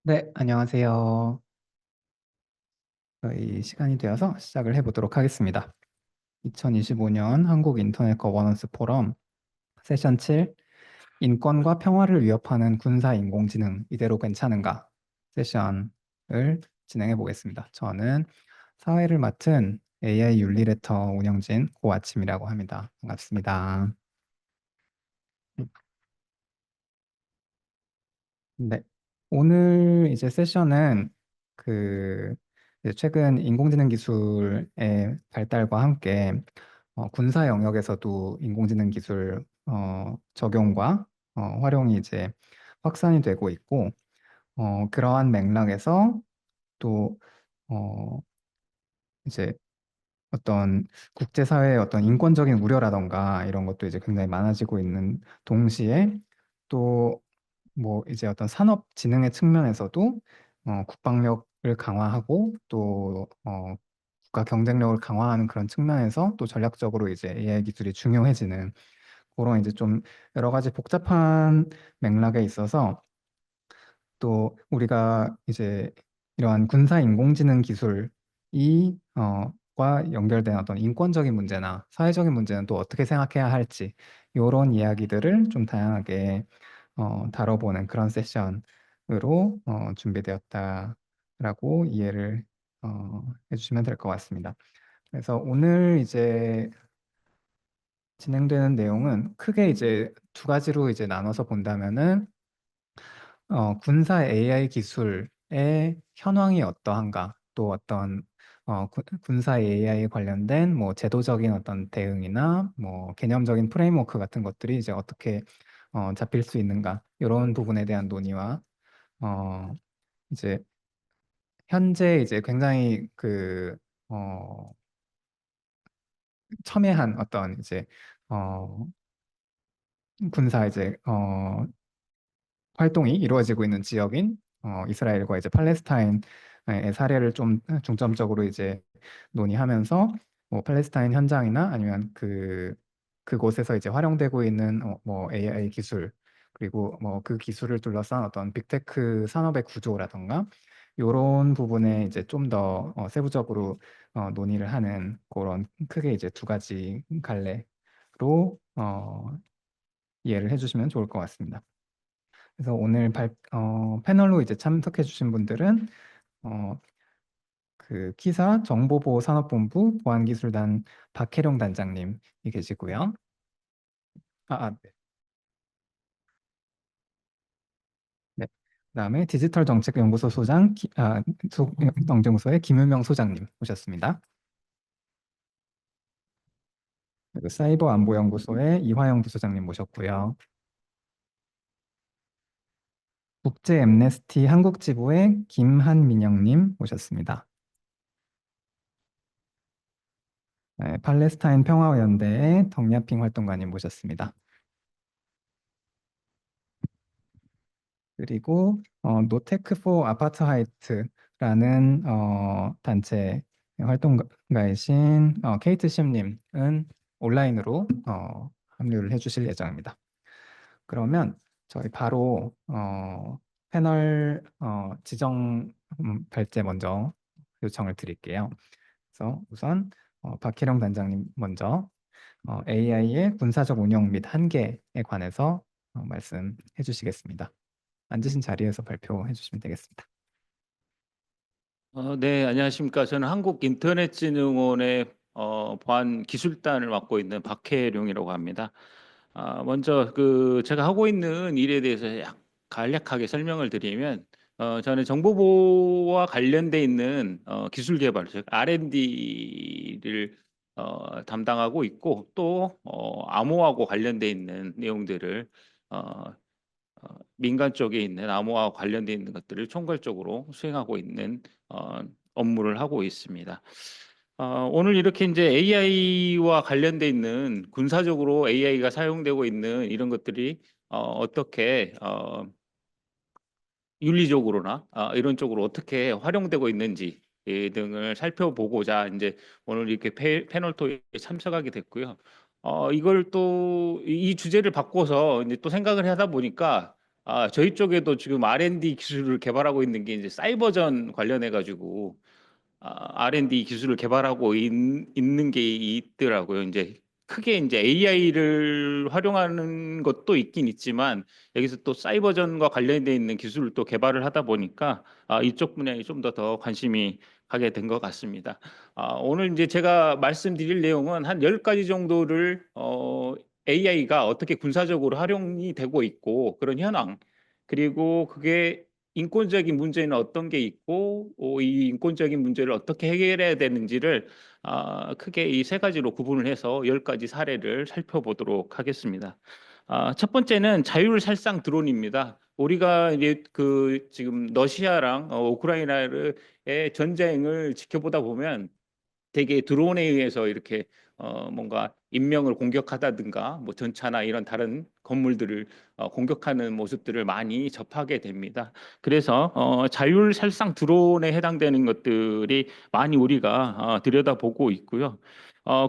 네, 안녕하세요. 저희 시간이 되어서 시작을 해보도록 하겠습니다. 2025년 한국 인터넷 거버넌스 포럼 세션 7, 인권과 평화를 위협하는 군사 인공지능 이대로 괜찮은가 세션을 진행해 보겠습니다. 저는 사회를 맡은 AI 윤리레터 운영진 고아침이라고 합니다. 반갑습니다. 네. 오늘 이제 세션은 이제 최근 인공지능 기술의 발달과 함께 군사 영역에서도 인공지능 기술 적용과 활용이 이제 확산이 되고 있고 그러한 맥락에서 또 어, 이제 어떤 국제사회의 어떤 인권적인 우려라던가 이런 것도 이제 굉장히 많아지고 있는 동시에 또 뭐 이제 어떤 산업 진흥의 측면에서도 국방력을 강화하고 또 국가 경쟁력을 강화하는 그런 측면에서 또 전략적으로 이제 AI 기술이 중요해지는 그런 이제 좀 여러 가지 복잡한 맥락에 있어서 또 우리가 이제 이러한 군사 인공지능 기술이 과 연결된 어떤 인권적인 문제나 사회적인 문제는 또 어떻게 생각해야 할지 이런 이야기들을 좀 다양하게 다뤄보는 그런 세션으로 준비되었다라고 이해를 해주시면 될 것 같습니다. 그래서 오늘 이제 진행되는 내용은 크게 이제 두 가지로 이제 나눠서 본다면은 군사 AI 기술의 현황이 어떠한가, 또 어떤 군사 AI 관련된 뭐 제도적인 어떤 대응이나 뭐 개념적인 프레임워크 같은 것들이 이제 어떻게 잡힐 수 있는가, 이런 부분에 대한 논의와 어, 이제 현재 이제 굉장히 첨예한 어떤 이제 어, 군사 이제 활동이 이루어지고 있는 지역인 이스라엘과 이제 팔레스타인의 사례를 좀 중점적으로 이제 논의하면서 뭐 팔레스타인 현장이나 아니면 그곳에서 이제 활용되고 있는 뭐 AI 기술 그리고 뭐 그 기술을 둘러싼 어떤 빅테크 산업의 구조라던가 이런 부분에 이제 좀 더 세부적으로 논의를 하는 그런 크게 이제 두 가지 갈래로 이해를 해주시면 좋을 것 같습니다. 그래서 오늘 패널로 이제 참석해 주신 분들은 어, 키사 정보보호산업본부 보안기술단 박혜룡 단장님이 계시고요. 네. 네. 그다음에 디지털정책연구소 연구소의 김유명 소장님 오셨습니다. 그리고 사이버안보연구소의 이화영 부소장님 모셨고요. 국제엠네스티 한국지부의 김한민영님 모셨습니다. 네, 팔레스타인 평화연대의 덕야핑 활동가님 모셨습니다. 그리고 노테크 포 아파트하이트라는 단체 활동가이신 케이트 심님은 온라인으로 합류를 해주실 예정입니다. 그러면 저희 바로 패널 지정 발제 먼저 요청을 드릴게요. 그래서 우선 박희령 단장님 먼저 AI의 군사적 운용 및 한계에 관해서 말씀해 주시겠습니다. 앉으신 자리에서 발표해 주시면 되겠습니다. 네, 안녕하십니까. 저는 한국인터넷진흥원의 보안 기술단을 맡고 있는 박혜룡이라고 합니다. 먼저 제가 하고 있는 일에 대해서 간략하게 설명을 드리면, 저는 정보보호와 관련돼 있는 기술 개발, 즉 R&D를 담당하고 있고, 또 암호하고 관련돼 있는 내용들을 어, 민간 쪽에 있는 암호와 관련돼 있는 것들을 총괄적으로 수행하고 있는 어, 업무를 하고 있습니다. 오늘 이렇게 이제 AI와 관련돼 있는 군사적으로 AI가 사용되고 있는 이런 것들이 어떻게 윤리적으로나 이런 쪽으로 어떻게 활용되고 있는지 등을 살펴보고자 이제 오늘 이렇게 패널 토에 참석하게 됐고요. 이걸 또 이 주제를 바꿔서 이제 또 생각을 하다 보니까 저희 쪽에도 지금 R&D 기술을 개발하고 있는 게 이제 사이버전 관련해 가지고 R&D 기술을 개발하고 있는 게 있더라고요. 이제 크게 이제 AI를 활용하는 것도 있긴 있지만 여기서 또 사이버전과 관련돼 있는 기술을 또 개발을 하다 보니까 이쪽 분야에 좀 더 관심이 가게 된 것 같습니다. 오늘 이제 제가 말씀드릴 내용은 한 10가지 정도를 AI가 어떻게 군사적으로 활용이 되고 있고 그런 현황, 그리고 그게 인권적인 문제는 어떤 게 있고 이 인권적인 문제를 어떻게 해결해야 되는지를 크게 이 세 가지로 구분을 해서 10가지 사례를 살펴보도록 하겠습니다. 첫 번째는 자율살상 드론입니다. 우리가 이제 그 지금 러시아랑 우크라이나의 전쟁을 지켜보다 보면 되게 드론에 의해서 이렇게 뭔가 인명을 공격하다든가 뭐 전차나 이런 다른 건물들을 공격하는 모습들을 많이 접하게 됩니다. 그래서 자율살상 드론에 해당되는 것들이 많이 우리가 들여다보고 있고요.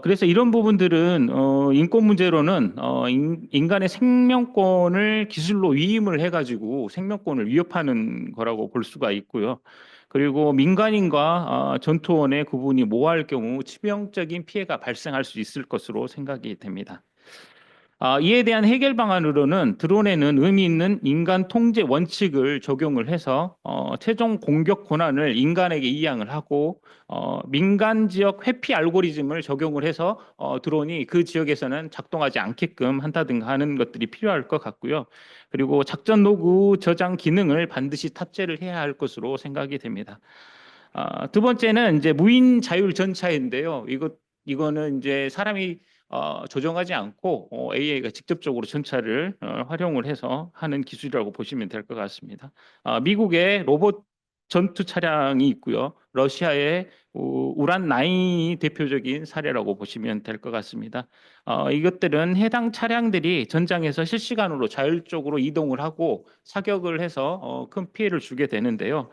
그래서 이런 부분들은 인권 문제로는 인간의 생명권을 기술로 위임을 해가지고 생명권을 위협하는 거라고 볼 수가 있고요. 그리고 민간인과 전투원의 구분이 모호할 경우 치명적인 피해가 발생할 수 있을 것으로 생각이 됩니다. 이에 대한 해결 방안으로는 드론에는 의미 있는 인간 통제 원칙을 적용을 해서 최종 공격 권한을 인간에게 이양을 하고 민간 지역 회피 알고리즘을 적용을 해서 드론이 그 지역에서는 작동하지 않게끔 한다든가 하는 것들이 필요할 것 같고요. 그리고 작전 로그 저장 기능을 반드시 탑재를 해야 할 것으로 생각이 됩니다. 두 번째는 이제 무인 자율 전차인데요. 이거는 이제 사람이 조정하지 않고 AI가 직접적으로 전차를 활용을 해서 하는 기술이라고 보시면 될 것 같습니다. 미국의 로봇 전투 차량이 있고요. 러시아의 우란 9이 대표적인 사례라고 보시면 될 것 같습니다. 이것들은 해당 차량들이 전장에서 실시간으로 자율적으로 이동을 하고 사격을 해서 큰 피해를 주게 되는데요.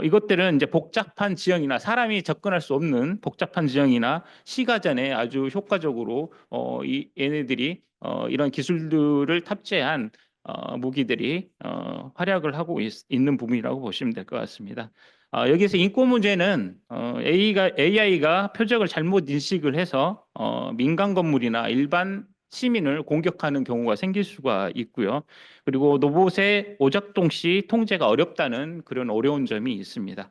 이것들은 이제 복잡한 지형이나 사람이 접근할 수 없는 복잡한 지형이나 시가전에 아주 효과적으로 얘네들이 이런 기술들을 탑재한 무기들이 활약을 하고 있는 부분이라고 보시면 될 것 같습니다. 여기서 인권 문제는 AI가 표적을 잘못 인식을 해서 민간 건물이나 일반 시민을 공격하는 경우가 생길 수가 있고요. 그리고 로봇의 오작동 시 통제가 어렵다는 그런 어려운 점이 있습니다.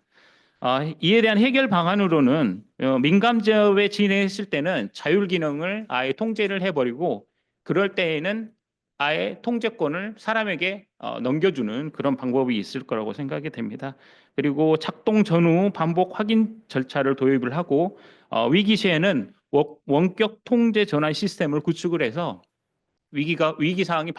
이에 대한 해결 방안으로는 민감 지역에 진행했을 때는 자율 기능을 아예 통제를 해버리고 그럴 때에는 아예 통제권을 사람에게 넘겨주는 그런 방법이 있을 거라고 생각이 됩니다. 그리고 작동 전후 반복 확인 절차를 도입을 하고 위기 시에는 원격 통제 전환 시스템을 구축을 해서 위기 상황이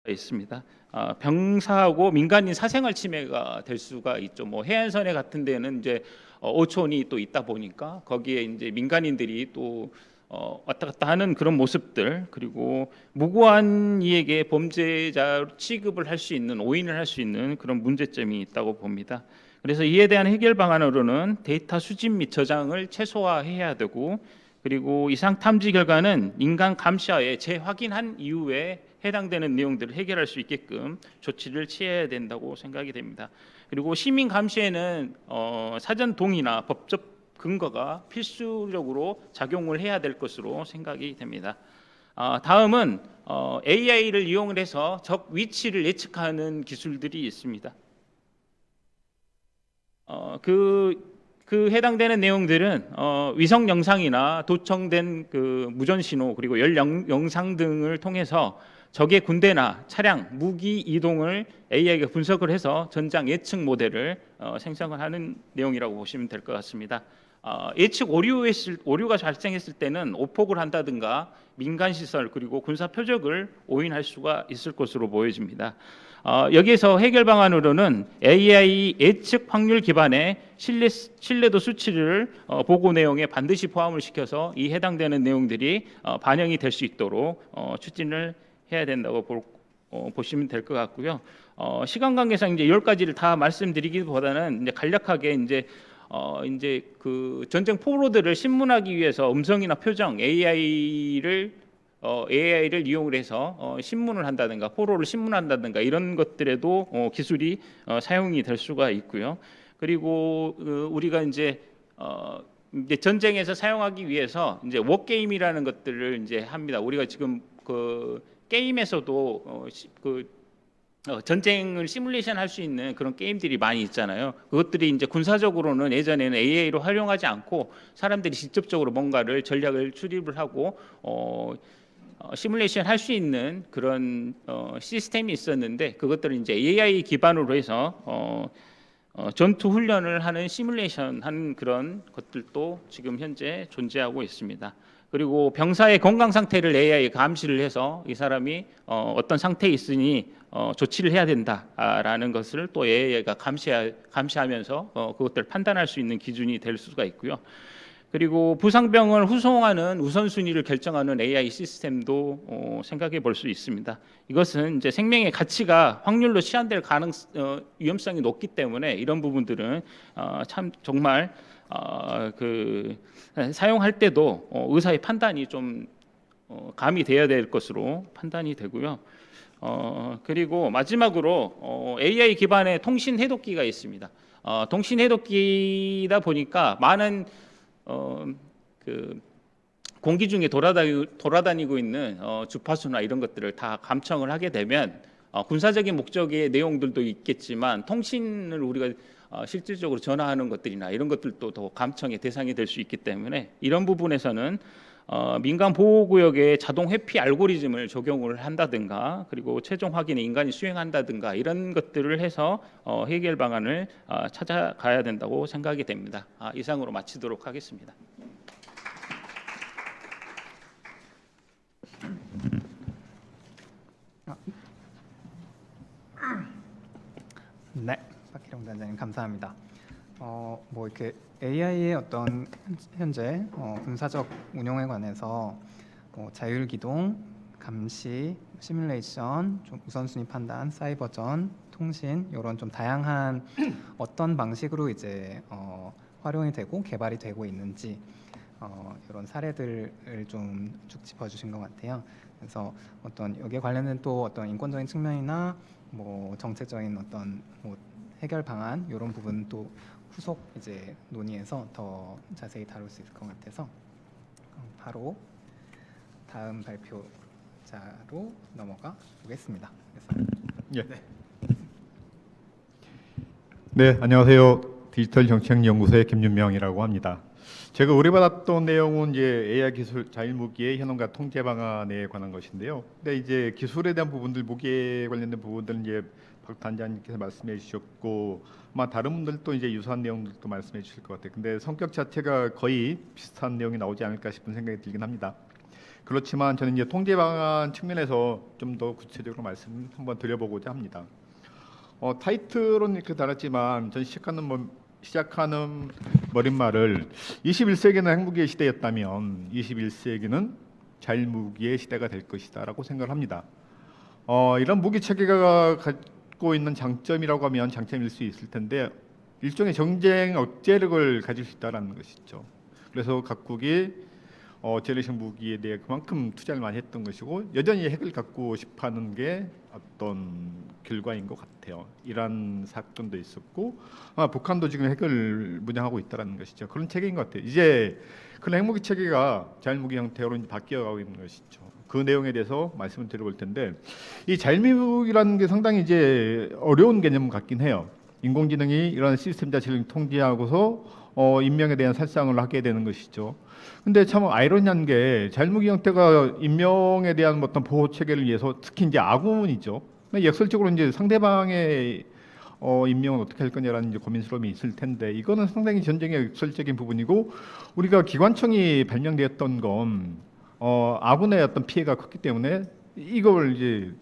있습니다. 병사하고 민간인 사생활 침해가 될 수가 있죠. 뭐 해안선에 같은 데는 이제 오촌이 또 있다 보니까 거기에 이제 민간인들이 또 왔다 갔다 하는 그런 모습들, 그리고 무고한 이에게 범죄자 취급을 할 수 있는, 오인을 할 수 있는 그런 문제점이 있다고 봅니다. 그래서 이에 대한 해결 방안으로는 데이터 수집 및 저장을 최소화해야 되고, 그리고 이상 탐지 결과는 인간 감시하에 재확인한 이후에 해당되는 내용들을 해결할 수 있게끔 조치를 취해야 된다고 생각이 됩니다. 그리고 시민 감시에는 사전 동의나 법적 근거가 필수적으로 작용을 해야 될 것으로 생각이 됩니다. 다음은 AI를 이용을 해서 적 위치를 예측하는 기술들이 있습니다. 그 해당되는 내용들은 위성 영상이나 도청된 그 무전 신호, 그리고 영상 등을 통해서 적의 군대나 차량, 무기 이동을 AI가 분석을 해서 전장 예측 모델을 생성을 하는 내용이라고 보시면 될 것 같습니다. 예측 오류가 발생했을 때는 오폭을 한다든가 민간 시설 그리고 군사 표적을 오인할 수가 있을 것으로 보여집니다. 여기에서 해결 방안으로는 AI 예측 확률 기반의 신뢰도 수치를 보고 내용에 반드시 포함을 시켜서 이 해당되는 내용들이 반영이 될 수 있도록 추진을 해야 된다고 보시면 될 것 같고요. 시간 관계상 이제 10가지를 다 말씀드리기보다는 이제 간략하게 이제 그 전쟁 포로들을 신문하기 위해서 음성이나 표정 AI를 이용을 해서 신문을 한다든가 포로를 신문한다든가 이런 것들에도 기술이 사용이 될 수가 있고요. 그리고 우리가 이제 전쟁에서 사용하기 위해서 이제 워 게임이라는 것들을 이제 합니다. 우리가 지금 그 게임에서도 전쟁을 시뮬레이션 할 수 있는 그런 게임들이 많이 있잖아요. 그것들이 이제 군사적으로는 예전에는 AI로 활용하지 않고 사람들이 직접적으로 뭔가를 전략을 추립을 하고 시뮬레이션 할 수 있는 그런 시스템이 있었는데 그것들을 이제 AI 기반으로 해서 전투 훈련을 하는 시뮬레이션 하는 그런 것들도 지금 현재 존재하고 있습니다. 그리고 병사의 건강 상태를 AI가 감시를 해서 이 사람이 어떤 상태에 있으니 조치를 해야 된다라는 것을 또 AI가 감시하면서 그것들을 판단할 수 있는 기준이 될 수가 있고요. 그리고 부상병을 후송하는 우선순위를 결정하는 AI 시스템도 생각해 볼 수 있습니다. 이것은 이제 생명의 가치가 확률로 시한될 위험성이 높기 때문에 이런 부분들은 참 정말 사용할 때도 의사의 판단이 좀 가미돼야 될 것으로 판단이 되고요. 그리고 마지막으로 AI 기반의 통신 해독기가 있습니다. 통신 해독기다 보니까 많은 공기 중에 돌아다니고 있는 주파수나 이런 것들을 다 감청을 하게 되면 군사적인 목적의 내용들도 있겠지만 통신을 우리가 실질적으로 전화하는 것들이나 이런 것들도 더 감청의 대상이 될 수 있기 때문에 이런 부분에서는 민간 보호구역에 자동 회피 알고리즘을 적용을 한다든가 그리고 최종 확인에 인간이 수행한다든가 이런 것들을 해서 해결 방안을 찾아가야 된다고 생각이 됩니다. 이상으로 마치도록 하겠습니다. 네, 박희룡 단장님 감사합니다. 뭐 이렇게 AI의 어떤 현재 군사적 운용에 관해서 자율기동, 감시, 시뮬레이션, 좀 우선순위 판단, 사이버전, 통신 이런 좀 다양한 어떤 방식으로 이제 활용이 되고 개발이 되고 있는지 이런 사례들을 좀 쭉 짚어주신 것 같아요. 그래서 어떤 여기에 관련된 또 어떤 인권적인 측면이나 뭐 정책적인 어떤 뭐 해결 방안 이런 부분 또 후속 이제 논의에서 더 자세히 다룰 수 있을 것 같아서 바로 다음 발표자로 넘어가 보겠습니다. 그래서 예. 네, 안녕하세요. 디지털 정책연구소의 김윤명이라고 합니다. 제가 의뢰받았던 내용은 이제 AI 기술 자율무기의 현황과 통제 방안에 관한 것인데요. 근데 이제 기술에 대한 부분들, 무기에 관련된 부분들은 이제 박 단장님께서 말씀해 주셨고 아마 다른 분들도 이제 유사한 내용들도 말씀해 주실 것 같아요. 근데 성격 자체가 거의 비슷한 내용이 나오지 않을까 싶은 생각이 들긴 합니다. 그렇지만 저는 이제 통제 방안 측면에서 좀 더 구체적으로 말씀 한번 드려보고자 합니다. 타이틀은 이렇게 달았지만 전 시작하는 머릿말을 21세기는 핵무기의 시대였다면 21세기는 자율무기의 시대가 될 것이다라고 생각을 합니다. 이런 무기 체계가 갖고 있는 장점이라고 하면 장점일 수 있을 텐데 일종의 경쟁 억제력을 가질 수 있다는 것이죠. 그래서 각국이 제네식 무기에 대해 그만큼 투자를 많이 했던 것이고 여전히 핵을 갖고 싶어하는 게 어떤 결과인 것 같아요. 이란 사건도 있었고 북한도 지금 핵을 무장하고 있다는 것이죠. 그런 체계인 것 같아요. 이제 그런 핵무기 체계가 자율무기 형태로 이제 바뀌어가고 있는 것이죠. 그 내용에 대해서 말씀을 드려볼 텐데 이 자율무기라는 게 상당히 이제 어려운 개념 같긴 해요. 인공지능이 이런 시스템 자체를 통제하고서 인명에 대한 살상을 하게 되는 것이죠. 근데 참 아이러니한 게 자율무기 형태가 인명에 대한 어떤 보호 체계를 위해서 특히 이제 아군이죠. 역설적으로 이제 상대방의 임명은 어떻게 할 거냐라는 이제 고민스러움이 있을 텐데 이거는 상당히 전쟁의 역설적인 부분이고 우리가 기관총이 발명되었던 건 아군의 어떤 피해가 컸기 때문에 이걸 이제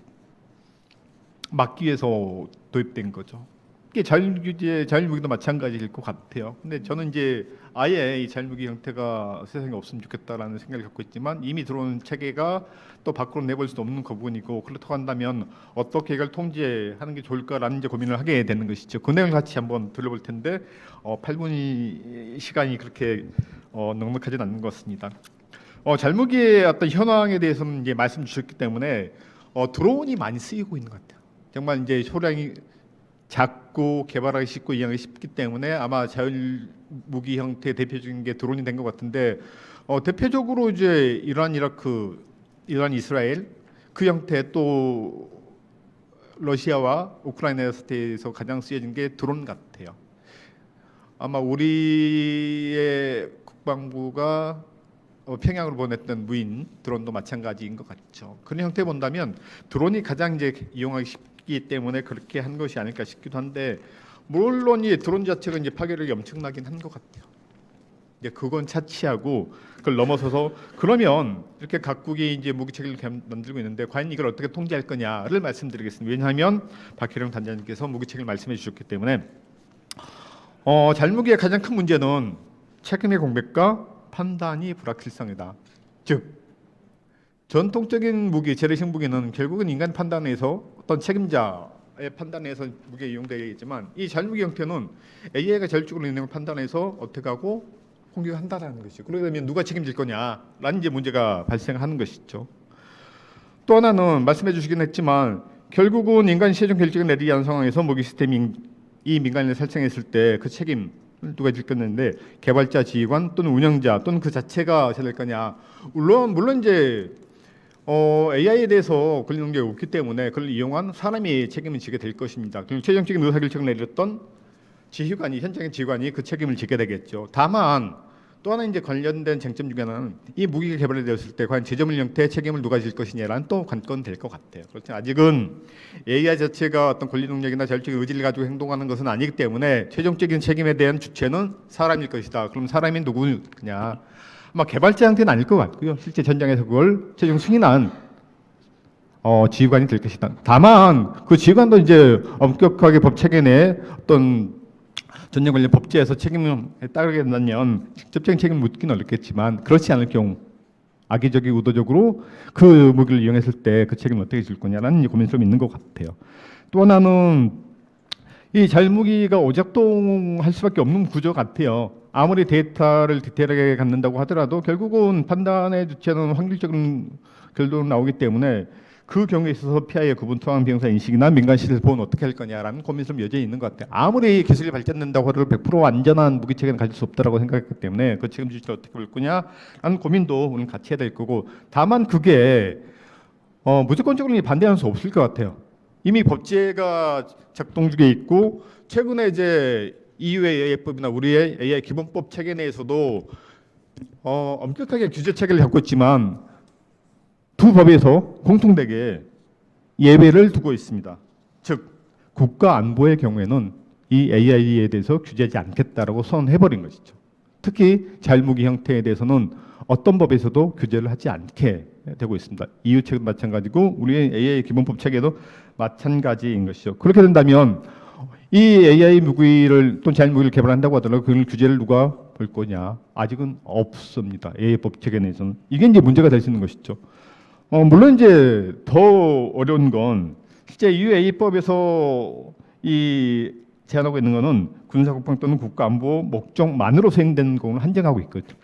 막기 위해서 도입된 거죠. 이게 자율규제, 자율무기도 마찬가지일 것 같아요. 근데 저는 이제 아예 이 자율무기 형태가 세상에 없으면 좋겠다라는 생각을 갖고 있지만 이미 들어오는 체계가 또 밖으로 내볼 수도 없는 부분이고 그렇다고 한다면 어떻게 이걸 통제하는 게 좋을까라는 이제 고민을 하게 되는 것이죠. 그 내용을 같이 한번 들어볼 텐데 8분이 시간이 그렇게 넉넉하지는 않는 것 같습니다. 자율무기의 어떤 현황에 대해서는 이제 말씀 주셨기 때문에 드론이 많이 쓰이고 있는 것 같아요. 정말 이제 소량이 작고 개발하기 쉽고 이해하기 쉽기 때문에 아마 자율 무기 형태의 대표적인 게 드론이 된 것 같은데 대표적으로 이제 이란, 이라크, 이란, 이스라엘 그 형태 또 러시아와 우크라이나 사태에서 가장 쓰여진 게 드론 같아요. 아마 우리의 국방부가 평양으로 보냈던 무인 드론도 마찬가지인 것 같죠. 그런 형태 본다면 드론이 가장 이제 이용하기 쉽기 때문에 그렇게 한 것이 아닐까 싶기도 한데 물론 이 드론 자체가 이제 파괴력이 엄청나긴 한 것 같아요. 이제 그건 차치하고 그걸 넘어서서 그러면 이렇게 각국이 이제 무기 체계를 만들고 있는데 과연 이걸 어떻게 통제할 거냐를 말씀드리겠습니다. 왜냐하면 박혜령 단장님께서 무기 체계를 말씀해 주셨기 때문에 자율무기의 가장 큰 문제는 책임의 공백과 판단이 불확실성이다. 즉 전통적인 무기, 재래식 무기는 결국은 인간 판단에서 어떤 책임자의 판단에서 무기에 이용되겠지만 이 자율무기 형태는 AI가 자율적으로 내용을 판단해서 어떻게 하고 공격한다라는 것이죠. 그러게 되면 누가 책임질 거냐라는 이제 문제가 발생하는 것이죠. 또 하나는 말씀해 주시긴 했지만 결국은 인간이 최종 결정을 내리지 않은 상황에서 무기 시스템이 이 민간인을 설정했을 때 그 책임 누가 질 거는데 개발자, 지휘관 또는 운영자 또는 그 자체가 될 거냐. 물론 이제 AI에 대해서 권리 능력이 없기 때문에 그걸 이용한 사람이 책임을 지게 될 것입니다. 그리고 최종적인 의사결정을 내렸던 지휘관이 현장의 지휘관이 그 책임을 지게 되겠죠. 다만 또 하나 이제 관련된 쟁점 중에 하나는 이 무기가 개발이 되었을 때 과연 제조물 형태의 책임을 누가 질 것이냐라는 또 관건이 될 것 같아요. 그렇지만 아직은 AI 자체가 어떤 권리 능력이나 자율적인 의지를 가지고 행동하는 것은 아니기 때문에 최종적인 책임에 대한 주체는 사람일 것이다. 그럼 사람이 누구냐? 아마 개발자 형태는 아닐 것 같고요. 실제 전장에서 그걸 최종 승인한 지휘관이 될 것이다. 다만 그 지휘관도 이제 엄격하게 법 체계 내에 어떤 전쟁 관련 법제에서 책임을 따르게 된다면 직접적인 책임을 묻기는 어렵겠지만 그렇지 않을 경우 악의적이고 의도적으로 그 무기를 이용했을 때 그 책임을 어떻게 질 거냐라는 고민스러움이 있는 것 같아요. 또 하나는 이 자율무기가 오작동할 수밖에 없는 구조 같아요. 아무리 데이터를 디테일하게 갖는다고 하더라도 결국은 판단의 주체는 확률적인 결론이 나오기 때문에 그 경우에 있어서 피하의 구분 투항 비용사 인식이나 민간 시설 보호는 어떻게 할 거냐라는 고민스러움이 여전히 있는 것 같아요. 아무리 기술이 발전된다고 하더라도 100% 안전한 무기 체계는 가질 수 없다라고 생각했기 때문에 그 책임 주체를 어떻게 볼 거냐라는 고민도 우리는 같이 해야 될 거고 다만 그게 무조건적으로 반대할 수 없을 것 같아요. 이미 법제가 작동 중에 있고 최근에 이제 EU의 AI법이나 우리의 AI 기본법 체계 내에서도 엄격하게 규제 체계를 갖고 있지만 두 법에서 공통되게 예외를 두고 있습니다. 즉 국가 안보의 경우에는 이 AI에 대해서 규제하지 않겠다라고 선언해버린 것이죠. 특히 자율무기 형태에 대해서는 어떤 법에서도 규제를 하지 않게 되고 있습니다. EU 책도 마찬가지고 우리의 AI 기본법 체계도 마찬가지인 것이죠. 그렇게 된다면 이 AI 무기를 또는 자율무기를 개발한다고 하더라도 그 규제를 누가 볼 거냐? 아직은 없습니다. AI 법 체계 내에서는 이게 이제 문제가 될 수 있는 것이죠. 물론 이제 더 어려운 건 실제 UA법에서 이 제한하고 있는 것은 군사국방 또는 국가안보 목적만으로 수행되는 경우는 한정하고 있거든요.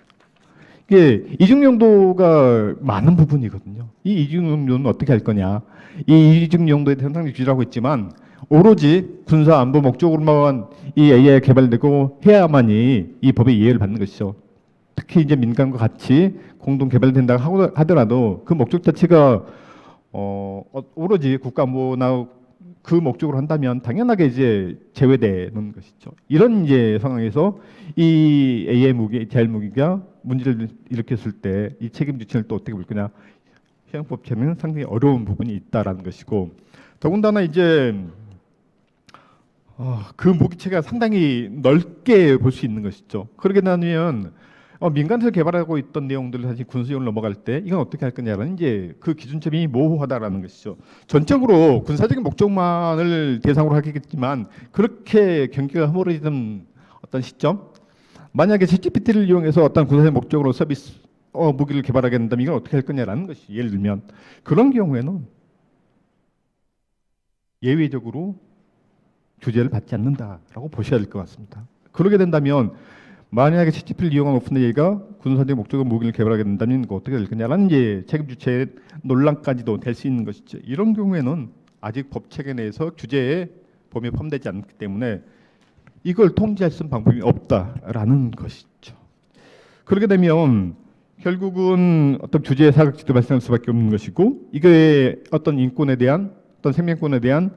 이게 이중 용도가 많은 부분이거든요. 이 이중 용도는 어떻게 할 거냐? 이 이중 용도에 상당히 규제를 하고 있지만 오로지 군사안보 목적으로만 이 AI 개발되고 해야만이 이 법의 이해를 받는 것이죠. 특히 이제 민간과 같이 공동 개발된다고 하더라도 그 목적 자체가 오로지 국가안보나 그 목적으로 한다면 당연하게 이제 제외되는 것이죠. 이런 이제 상황에서 이 AI 무기, 자율무기가 문제를 일으켰을 때 이 책임 주체를 또 어떻게 볼 거냐? 해양법체는 상당히 어려운 부분이 있다라는 것이고 더군다나 이제 그 무기체가 상당히 넓게 볼 수 있는 것이죠. 그렇게 되면 민간에서 개발하고 있던 내용들을 사실 군사용으로 넘어갈 때 이건 어떻게 할 거냐라는 이제 그 기준점이 모호하다라는 것이죠. 전적으로 군사적인 목적만을 대상으로 하겠지만 그렇게 경기가 허물어지는 어떤 시점, 만약에 챗GPT를 이용해서 어떤 군사적 목적으로 서비스 무기를 개발하게 된다면 이건 어떻게 할 거냐라는 것이 예를 들면 그런 경우에는 예외적으로 규제를 받지 않는다라고 보셔야 될 것 같습니다. 그러게 된다면 만약에 챗GPT를 이용한 오픈 AI가 군사적 목적으로 무기를 개발하게 된다면 이거 어떻게 될 거냐라는 이제 책임 주체의 논란까지도 될 수 있는 것이죠. 이런 경우에는 아직 법 체계 내에서 규제의 범위에 포함되지 않기 때문에 이걸 통제할 수 있는 방법이 없다라는 것이죠. 그렇게 되면 결국은 어떤 규제의 사각지도 발생할 수밖에 없는 것이고 이게 어떤 인권에 대한 어떤 생명권에 대한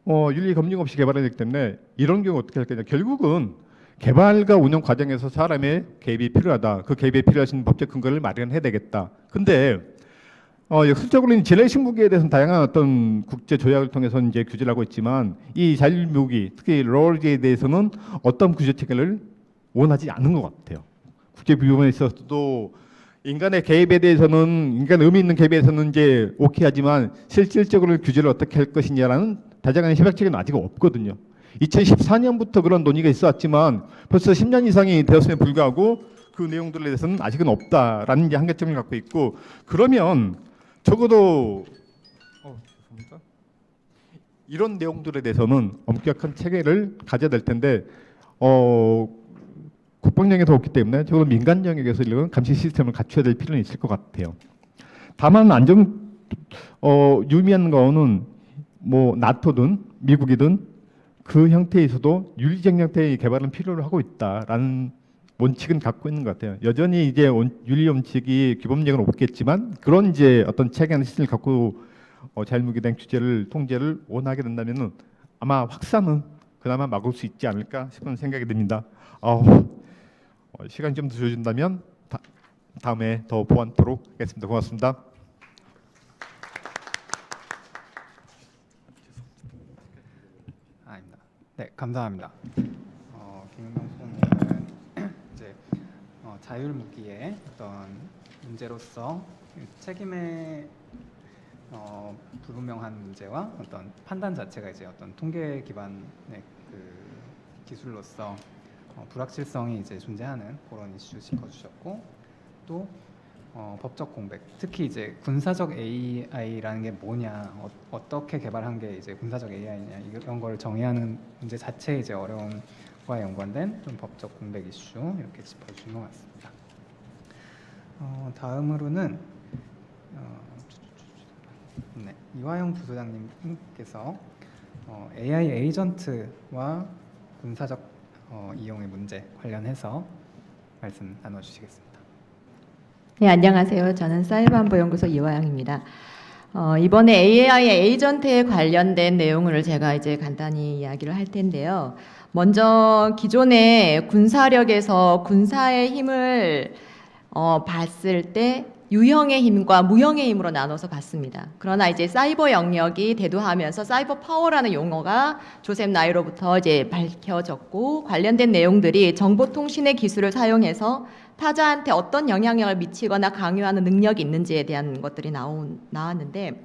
윤리 검증 없이 개발이 되기 때문에 이런 경우 어떻게 할 거냐. 결국은 개발과 운영 과정에서 사람의 개입이 필요하다. 그 개입에 필요하신 법적 근거를 마련해야 되겠다. 근데 역설적으로는 제네식 무기에 대해서는 다양한 어떤 국제 조약을 통해서 이제 규제를 하고 있지만 이 자율 무기, 특히 로어지에 대해서는 어떤 규제 체계를 원하지 않는 것 같아요. 국제 규범에 있어서도 인간의 개입에 대해서는 인간 의미 있는 개입에 대해서는 이제 오케이 하지만 실질적으로 규제를 어떻게 할 것이냐라는 다정한 협약 체계는 아직 없거든요. 2014년부터 그런 논의가 있었지만 벌써 10년 이상이 되었음에 불구하고 그 내용들에 대해서는 아직은 없다라는 이제 한계점을 갖고 있고 그러면 적어도 이런 내용들에 대해서는 엄격한 체계를 가져야 될 텐데 국방 영역에서 없기 때문에 적어도 민간 영역에서 이런 감시 시스템을 갖춰야 될 필요는 있을 것 같아요. 다만 유의미한 거는 뭐 나토든 미국이든 그 형태에서도 윤리적 형태의 개발은 필요로 하고 있다라는 원칙은 갖고 있는 것 같아요. 여전히 이제 윤리 원칙이 규범력은 없겠지만 그런 이제 어떤 체계나 시스템을 갖고 자율무기에 대한 규제를 통제를 원하게 된다면은 아마 확산은 그나마 막을 수 있지 않을까 싶은 생각이 듭니다. 시간 좀 더 주어진다면 다음에 더 보완토록 하겠습니다. 고맙습니다. 아닙니다. 네, 감사합니다. 김은경 소장님은 이제 자율 무기의 어떤 문제로서 책임의 불분명한 문제와 어떤 판단 자체가 이제 어떤 통계 기반의 그 기술로서 불확실성이 이제 존재하는 그런 이슈 짚어주셨고 또 법적 공백, 특히 이제 군사적 AI라는 게 뭐냐, 어떻게 개발한 게 이제 군사적 AI냐 이런 걸 정의하는 문제 자체의 이제 어려움과 연관된 좀 법적 공백 이슈 이렇게 짚어주신 것 같습니다. 다음으로는 네, 이화영 부소장님께서 AI 에이전트와 군사적 이용의 문제 관련해서 말씀 나눠주시겠습니다. 네, 안녕하세요. 저는 사이버안보연구소 이화영입니다. 이번에 AI 에이전트에 관련된 내용을 제가 이제 간단히 이야기를 할 텐데요. 먼저 기존의 군사력에서 군사의 힘을 봤을 때 유형의 힘과 무형의 힘으로 나눠서 봤습니다. 그러나 이제 사이버 영역이 대두하면서 사이버 파워라는 용어가 조셉 나이로부터 이제 밝혀졌고 관련된 내용들이 정보통신의 기술을 사용해서 타자한테 어떤 영향력을 미치거나 강요하는 능력이 있는지에 대한 것들이 나왔는데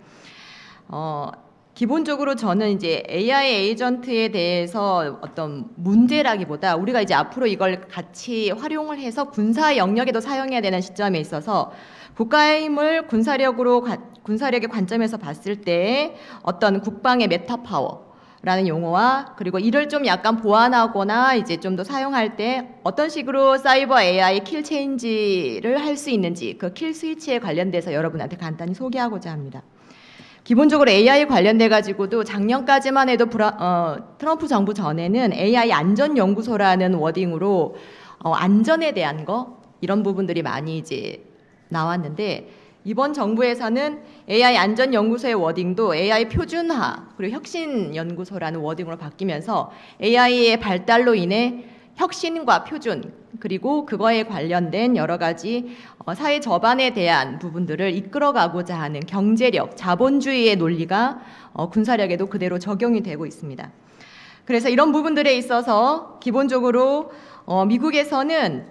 기본적으로 저는 이제 AI 에이전트에 대해서 어떤 문제라기보다 우리가 이제 앞으로 이걸 같이 활용을 해서 군사 영역에도 사용해야 되는 시점에 있어서 국가의 힘을 군사력의 관점에서 봤을 때 어떤 국방의 메타 파워라는 용어와 그리고 이를 좀 약간 보완하거나 이제 좀 더 사용할 때 어떤 식으로 사이버 AI 킬 체인지를 할 수 있는지 그 킬 스위치에 관련돼서 여러분한테 간단히 소개하고자 합니다. 기본적으로 AI 관련돼 가지고도 작년까지만 해도 트럼프 정부 전에는 AI 안전연구소라는 워딩으로 안전에 대한 거 이런 부분들이 많이 이제 나왔는데 이번 정부에서는 AI 안전연구소의 워딩도 AI 표준화 그리고 혁신연구소라는 워딩으로 바뀌면서 AI의 발달로 인해 혁신과 표준 그리고 그거에 관련된 여러 가지 사회 전반에 대한 부분들을 이끌어가고자 하는 경제력, 자본주의의 논리가 군사력에도 그대로 적용이 되고 있습니다. 그래서 이런 부분들에 있어서 기본적으로 미국에서는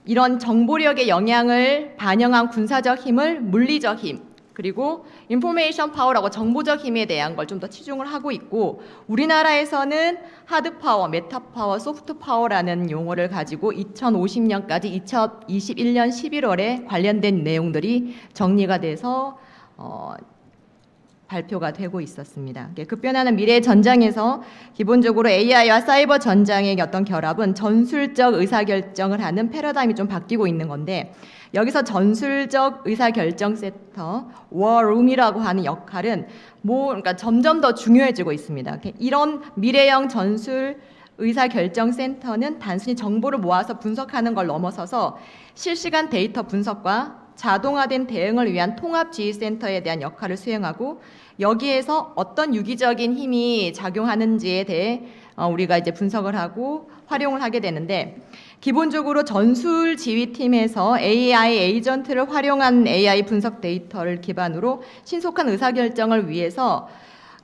이런 정보력의 영향을 반영한 군사적 힘을 물리적 힘, 그리고 인포메이션 파워라고 정보적 힘에 대한 걸 좀 더 치중을 하고 있고, 우리나라에서는 하드 파워, 메타 파워, 소프트 파워라는 용어를 가지고 2050년까지 2021년 11월에 관련된 내용들이 정리가 돼서 발표가 되고 있었습니다. 급변하는 미래의 전장에서 기본적으로 AI와 사이버 전장의 어떤 결합은 전술적 의사결정을 하는 패러다임이 좀 바뀌고 있는 건데, 여기서 전술적 의사결정센터, 워룸이라고 하는 역할은 그러니까 점점 더 중요해지고 있습니다. 이런 미래형 전술 의사결정센터는 단순히 정보를 모아서 분석하는 걸 넘어서서 실시간 데이터 분석과 자동화된 대응을 위한 통합지휘센터에 대한 역할을 수행하고, 여기에서 어떤 유기적인 힘이 작용하는지에 대해 우리가 이제 분석을 하고 활용을 하게 되는데, 기본적으로 전술지휘팀에서 AI 에이전트를 활용한 AI 분석 데이터를 기반으로 신속한 의사결정을 위해서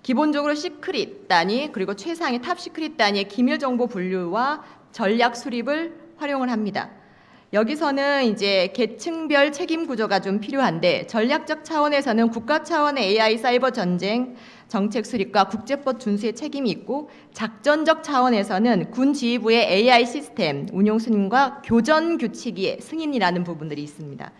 기본적으로 시크릿 단위, 그리고 최상위 탑 시크릿 단위의 기밀 정보 분류와 전략 수립을 활용을 합니다. 여기서는 이제 계층별 책임 구조가 좀 필요한데, 전략적 차원에서는 국가 차원의 AI 사이버 전쟁 정책 수립과 국제법 준수의 책임이 있고, 작전적 차원에서는 군 지휘부의 AI 시스템 운용 승인과 교전 규칙의 승인이라는 부분들이 있습니다.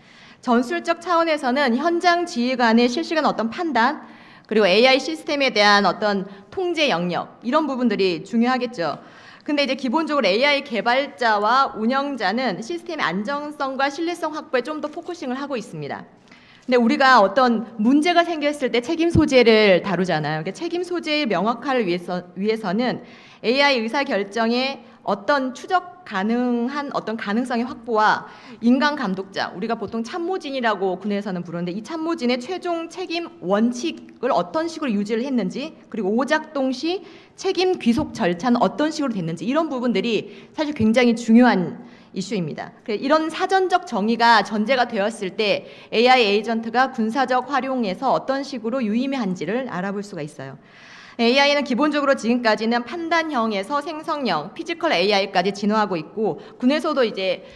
전술적 차원에서는 현장 지휘관의 실시간 어떤 판단, 그리고 AI 시스템에 대한 어떤 통제 영역, 이런 부분들이 중요하겠죠. 근데 이제 기본적으로 AI 개발자와 운영자는 시스템의 안정성과 신뢰성 확보에 좀 더 포커싱을 하고 있습니다. 근데 우리가 어떤 문제가 생겼을 때 책임 소재를 다루잖아요. 그러니까 책임 소재의 명확화를 위해서는 AI 의사결정에 어떤 추적 가능한 어떤 가능성의 확보와 인간 감독자, 우리가 보통 참모진이라고 군에서는 부르는데, 이 참모진의 최종 책임 원칙을 어떤 식으로 유지를 했는지, 그리고 오작동 시 책임 귀속 절차는 어떤 식으로 됐는지, 이런 부분들이 사실 굉장히 중요한 이슈입니다. 이런 사전적 정의가 전제가 되었을 때 AI 에이전트가 군사적 활용에서 어떤 식으로 유의미한지를 알아볼 수가 있어요. AI는 기본적으로 지금까지는 판단형에서 생성형, 피지컬 AI까지 진화하고 있고, 군에서도 이제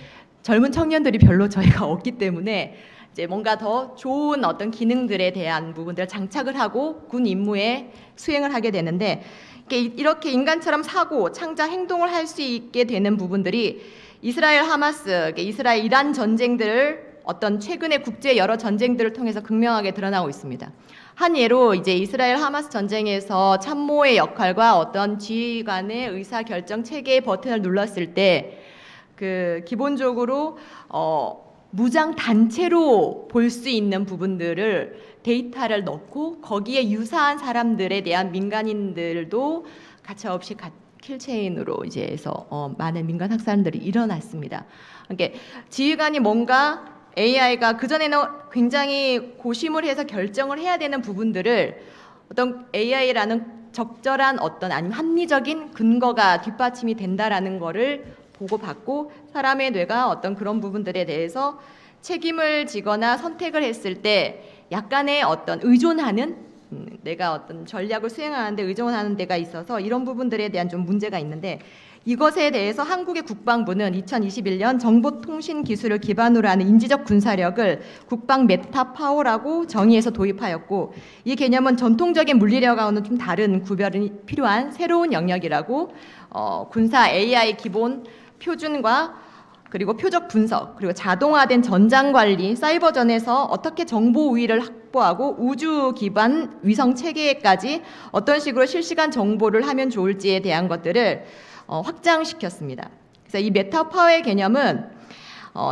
젊은 청년들이 별로 저희가 없기 때문에 이제 뭔가 더 좋은 어떤 기능들에 대한 부분들을 장착을 하고 군 임무에 수행을 하게 되는데, 이렇게 인간처럼 사고, 창작, 행동을 할 수 있게 되는 부분들이 이스라엘 하마스, 이스라엘 이란 전쟁들을 어떤 최근의 국제 여러 전쟁들을 통해서 극명하게 드러나고 있습니다. 한 예로 이제 이스라엘 하마스 전쟁에서 참모의 역할과 어떤 지휘관의 의사결정 체계의 버튼을 눌렀을 때 기본적으로 무장 단체로 볼 수 있는 부분들을 데이터를 넣고 거기에 유사한 사람들에 대한 민간인들도 가차없이 킬체인으로 이제 해서 많은 민간 학살들이 일어났습니다. 그러니까 지휘관이 뭔가 AI가 그전에는 굉장히 고심을 해서 결정을 해야 되는 부분들을 어떤 AI라는 적절한 어떤 아니면 합리적인 근거가 뒷받침이 된다라는 거를 보고받고, 사람의 뇌가 어떤 그런 부분들에 대해서 책임을 지거나 선택을 했을 때 약간의 어떤 의존하는, 내가 어떤 전략을 수행하는데 의존하는 데가 있어서 이런 부분들에 대한 좀 문제가 있는데, 이것에 대해서 한국의 국방부는 2021년 정보통신 기술을 기반으로 하는 인지적 군사력을 국방 메타 파워라고 정의해서 도입하였고, 이 개념은 전통적인 물리력과는 좀 다른 구별이 필요한 새로운 영역이라고 군사 AI 기본 표준과 그리고 표적 분석, 그리고 자동화된 전장 관리, 사이버전에서 어떻게 정보 우위를 확보하고 우주 기반 위성 체계까지 어떤 식으로 실시간 정보를 하면 좋을지에 대한 것들을 확장시켰습니다. 그래서 이 메타 파워의 개념은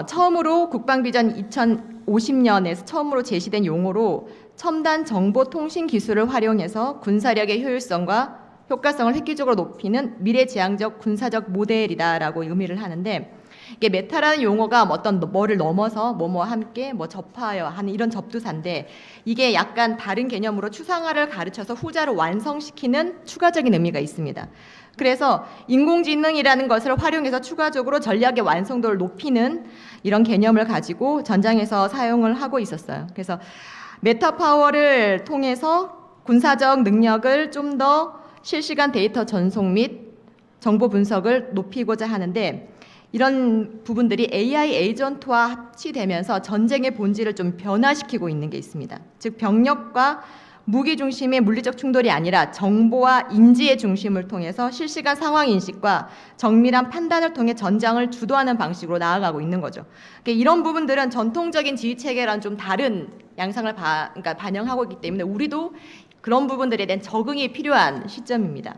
처음으로 국방비전 2050년에서 처음으로 제시된 용어로 첨단 정보통신 기술을 활용해서 군사력의 효율성과 효과성을 획기적으로 높이는 미래지향적 군사적 모델이다라고 의미를 하는데, 이게 메타라는 용어가 어떤 뭐를 넘어서 뭐뭐와 함께 접하여 하는 이런 접두사인데, 이게 약간 다른 개념으로 추상화를 가르쳐서 후자를 완성시키는 추가적인 의미가 있습니다. 그래서 인공지능이라는 것을 활용해서 추가적으로 전략의 완성도를 높이는 이런 개념을 가지고 전장에서 사용을 하고 있었어요. 그래서 메타 파워를 통해서 군사적 능력을 좀 더 실시간 데이터 전송 및 정보 분석을 높이고자 하는데 이런 부분들이 AI 에이전트와 합치되면서 전쟁의 본질을 좀 변화시키고 있는 게 있습니다. 즉 병력과 무기 중심의 물리적 충돌이 아니라 정보와 인지의 중심을 통해서 실시간 상황 인식과 정밀한 판단을 통해 전장을 주도하는 방식으로 나아가고 있는 거죠. 그러니까 이런 부분들은 전통적인 지휘 체계랑 좀 다른 양상을 그러니까 반영하고 있기 때문에 우리도 그런 부분들에 대한 적응이 필요한 시점입니다.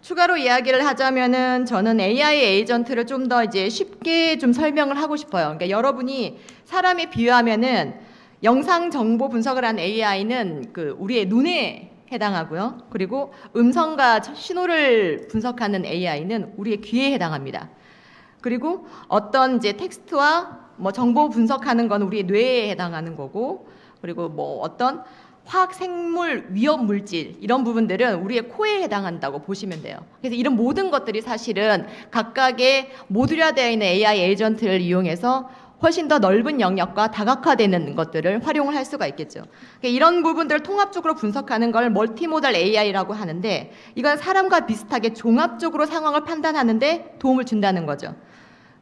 추가로 이야기를 하자면은 저는 AI 에이전트를 좀 더 이제 쉽게 좀 설명을 하고 싶어요. 그러니까 여러분이 사람에 비유하면은 영상 정보 분석을 한 AI는 그 우리의 눈에 해당하고요. 그리고 음성과 신호를 분석하는 AI는 우리의 귀에 해당합니다. 그리고 어떤 이제 텍스트와 뭐 정보 분석하는 건 우리의 뇌에 해당하는 거고, 그리고 뭐 어떤 화학, 생물, 위험 물질 이런 부분들은 우리의 코에 해당한다고 보시면 돼요. 그래서 이런 모든 것들이 사실은 각각의 모듈화되어 있는 AI 에이전트를 이용해서 훨씬 더 넓은 영역과 다각화되는 것들을 활용을 할 수가 있겠죠. 그러니까 이런 부분들을 통합적으로 분석하는 걸 멀티모달 AI라고 하는데 이건 사람과 비슷하게 종합적으로 상황을 판단하는데 도움을 준다는 거죠.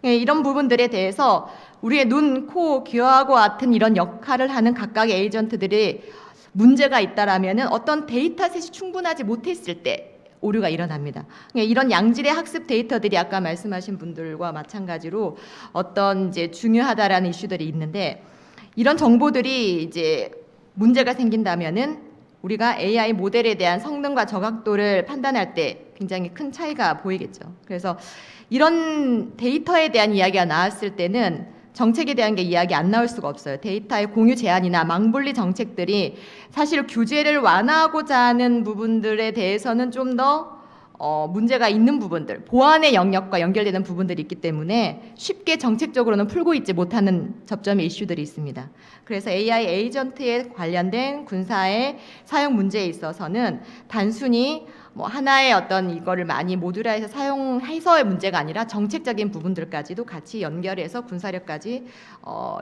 이런 부분들에 대해서 우리의 눈, 코, 귀하고 같은 이런 역할을 하는 각각의 에이전트들이 문제가 있다라면은 어떤 데이터셋이 충분하지 못했을 때 오류가 일어납니다. 이런 양질의 학습 데이터들이 아까 말씀하신 분들과 마찬가지로 어떤 이제 중요하다라는 이슈들이 있는데 이런 정보들이 이제 문제가 생긴다면은 우리가 AI 모델에 대한 성능과 정확도를 판단할 때 굉장히 큰 차이가 보이겠죠. 그래서 이런 데이터에 대한 이야기가 나왔을 때는 정책에 대한 게 이야기 안 나올 수가 없어요. 데이터의 공유 제한이나 망분리 정책들이 사실 규제를 완화하고자 하는 부분들에 대해서는 좀 더 문제가 있는 부분들, 보안의 영역과 연결되는 부분들이 있기 때문에 쉽게 정책적으로는 풀고 있지 못하는 접점의 이슈들이 있습니다. 그래서 AI 에이전트에 관련된 군사의 사용 문제에 있어서는 단순히 뭐 하나의 어떤 이거를 많이 모듈화해서 사용해서의 문제가 아니라 정책적인 부분들까지도 같이 연결해서 군사력까지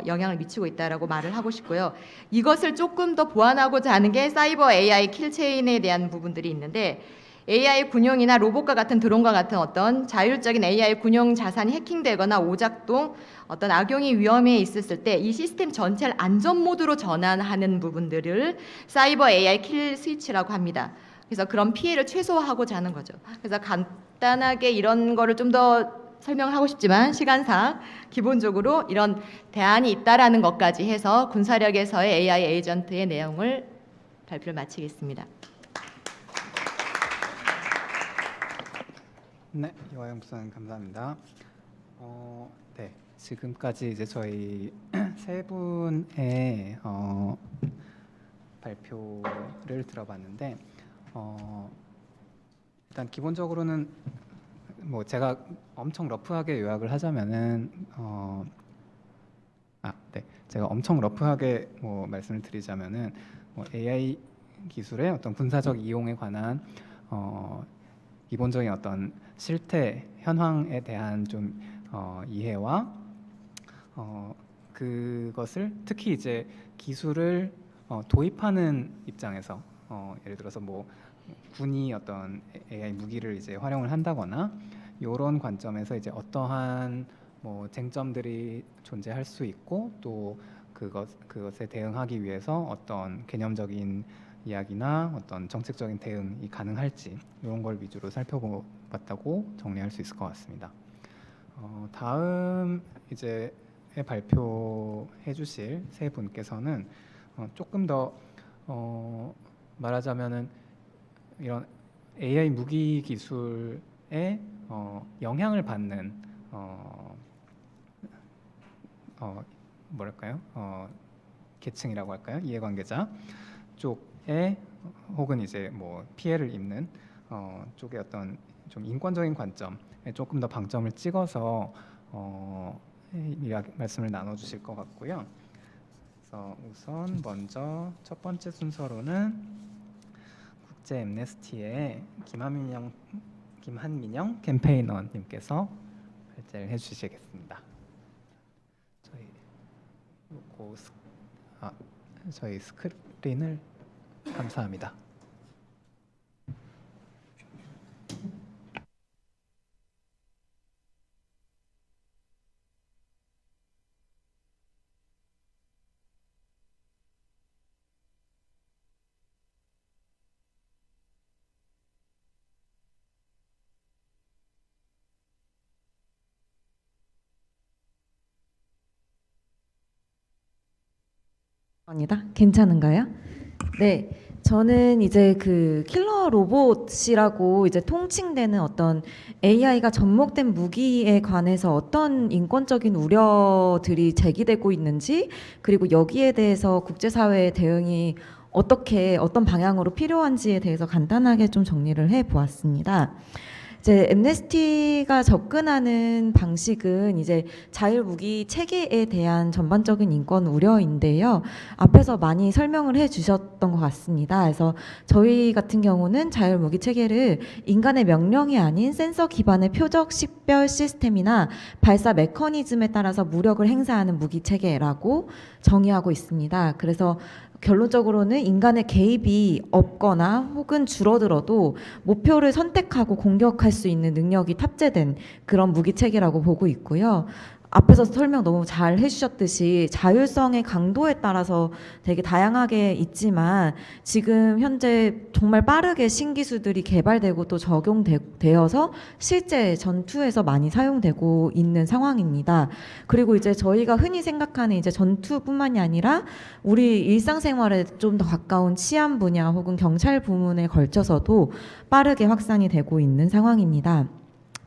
영향을 미치고 있다라고 말을 하고 싶고요. 이것을 조금 더 보완하고자 하는 게 사이버 AI 킬체인에 대한 부분들이 있는데 AI 군용이나 로봇과 같은 드론과 같은 어떤 자율적인 AI 군용 자산이 해킹되거나 오작동, 어떤 악용이 위험에 있었을 때 이 시스템 전체를 안전 모드로 전환하는 부분들을 사이버 AI 킬 스위치라고 합니다. 그래서 그런 피해를 최소화하고자 하는 거죠. 그래서 간단하게 이런 거를 좀 더 설명을 하고 싶지만 시간상 기본적으로 이런 대안이 있다라는 것까지 해서 군사력에서의 AI 에이전트의 내용을 발표를 마치겠습니다. 네, 이화영 부사님 감사합니다. 네, 지금까지 이제 저희 세 분의 발표를 들어봤는데 일단 기본적으로는 뭐 제가 엄청 러프하게 요약을 하자면은 네, 제가 엄청 러프하게 뭐 말씀을 드리자면은 뭐 AI 기술의 어떤 군사적 이용에 관한 기본적인 어떤 실태 현황에 대한 좀 이해와 그것을 특히 이제 기술을 도입하는 입장에서 예를 들어서 뭐 군이 어떤 AI 무기를 이제 활용을 한다거나 이런 관점에서 이제 어떠한 뭐 쟁점들이 존재할 수 있고 또 그것에 대응하기 위해서 어떤 개념적인 이야기나 어떤 정책적인 대응이 가능할지 이런 걸 위주로 살펴봤다고 정리할 수 있을 것 같습니다. 다음 이제 발표해 주실 세 분께서는 조금 더 말하자면은 이런 AI 무기 기술에 영향을 받는 뭐랄까요? 계층이라고 할까요? 이해관계자 쪽에 혹은 이제 뭐 피해를 입는 쪽의 어떤 좀 인권적인 관점에 조금 더 방점을 찍어서 말씀을 나눠주실 것 같고요. 그래서 우선 먼저 첫 번째 순서로는 국제 엠네스티의 김한민영 캠페이너님께서 발제를 해주시겠습니다. 저희 스크린을 감사합니다. 합니다. 괜찮은가요? 네. 저는 이제 그 킬러 로봇이라고 이제 통칭되는 어떤 AI가 접목된 무기에 관해서 어떤 인권적인 우려들이 제기되고 있는지, 그리고 여기에 대해서 국제사회의 대응이 어떻게 어떤 방향으로 필요한지에 대해서 간단하게 좀 정리를 해 보았습니다. 이제 엠네스티가 접근하는 방식은 이제 자율무기 체계에 대한 전반적인 인권 우려인데요. 앞에서 많이 설명을 해 주셨던 것 같습니다. 그래서 저희 같은 경우는 자율무기 체계를 인간의 명령이 아닌 센서 기반의 표적 식별 시스템이나 발사 메커니즘에 따라서 무력을 행사하는 무기 체계라고 정의하고 있습니다. 그래서 결론적으로는 인간의 개입이 없거나 혹은 줄어들어도 목표를 선택하고 공격할 수 있는 능력이 탑재된 그런 무기 체계라고 보고 있고요. 앞에서 설명 너무 잘 해주셨듯이 자율성의 강도에 따라서 되게 다양하게 있지만 지금 현재 정말 빠르게 신기술들이 개발되고 또 적용되어서 실제 전투에서 많이 사용되고 있는 상황입니다. 그리고 이제 저희가 흔히 생각하는 이제 전투뿐만이 아니라 우리 일상생활에 좀 더 가까운 치안 분야 혹은 경찰 부문에 걸쳐서도 빠르게 확산이 되고 있는 상황입니다.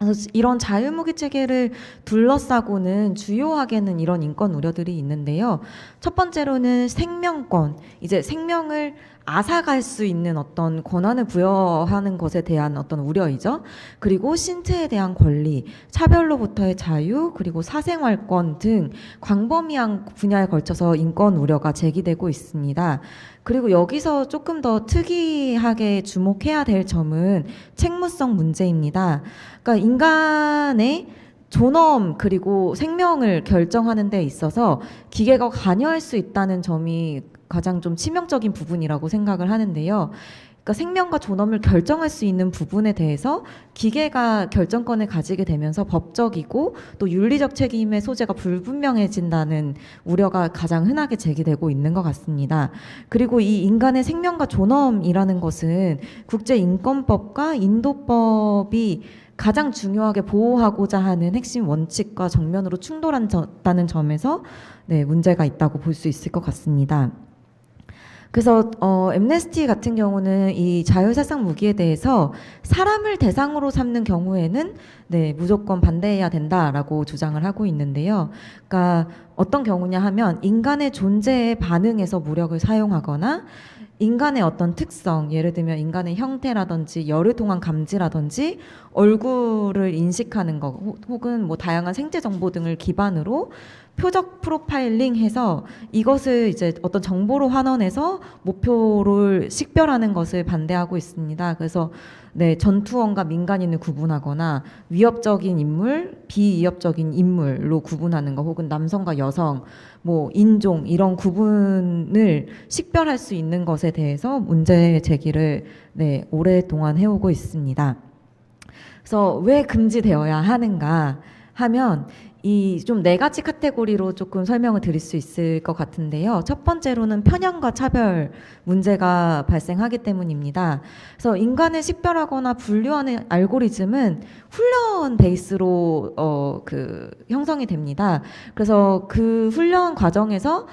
그래서 이런 자율무기 체계를 둘러싸고는 주요하게는 이런 인권 우려들이 있는데요. 첫 번째로는 생명권, 이제 생명을 앗아갈 수 있는 어떤 권한을 부여하는 것에 대한 어떤 우려이죠. 그리고 신체에 대한 권리, 차별로부터의 자유, 그리고 사생활권 등 광범위한 분야에 걸쳐서 인권 우려가 제기되고 있습니다. 그리고 여기서 조금 더 특이하게 주목해야 될 점은 책무성 문제입니다. 그러니까 인간의 존엄 그리고 생명을 결정하는 데 있어서 기계가 관여할 수 있다는 점이 가장 좀 치명적인 부분이라고 생각을 하는데요. 그러니까 생명과 존엄을 결정할 수 있는 부분에 대해서 기계가 결정권을 가지게 되면서 법적이고 또 윤리적 책임의 소재가 불분명해진다는 우려가 가장 흔하게 제기되고 있는 것 같습니다. 그리고 이 인간의 생명과 존엄이라는 것은 국제인권법과 인도법이 가장 중요하게 보호하고자 하는 핵심 원칙과 정면으로 충돌한다는 점에서 문제가 있다고 볼 수 있을 것 같습니다. 그래서 엠네스티 같은 경우는 이 자율殺伤 무기에 대해서 사람을 대상으로 삼는 경우에는 무조건 반대해야 된다라고 주장을 하고 있는데요. 그러니까 어떤 경우냐 하면 인간의 존재에 반응해서 무력을 사용하거나 인간의 어떤 특성, 예를 들면 인간의 형태라든지 열을 통한 감지라든지 얼굴을 인식하는 것 혹은 뭐 다양한 생체 정보 등을 기반으로 표적 프로파일링해서 이것을 이제 어떤 정보로 환원해서 목표를 식별하는 것을 반대하고 있습니다. 그래서 전투원과 민간인을 구분하거나 위협적인 인물, 비위협적인 인물로 구분하는 것 혹은 남성과 여성, 뭐 인종 이런 구분을 식별할 수 있는 것에 대해서 문제 제기를 오랫동안 해오고 있습니다. 그래서 왜 금지되어야 하는가 하면 이 좀 네 가지 카테고리로 조금 설명을 드릴 수 있을 것 같은데요. 첫 번째로는 편향과 차별 문제가 발생하기 때문입니다. 그래서 인간을 식별하거나 분류하는 알고리즘은 훈련 베이스로 형성이 됩니다. 그래서 그 훈련 과정에서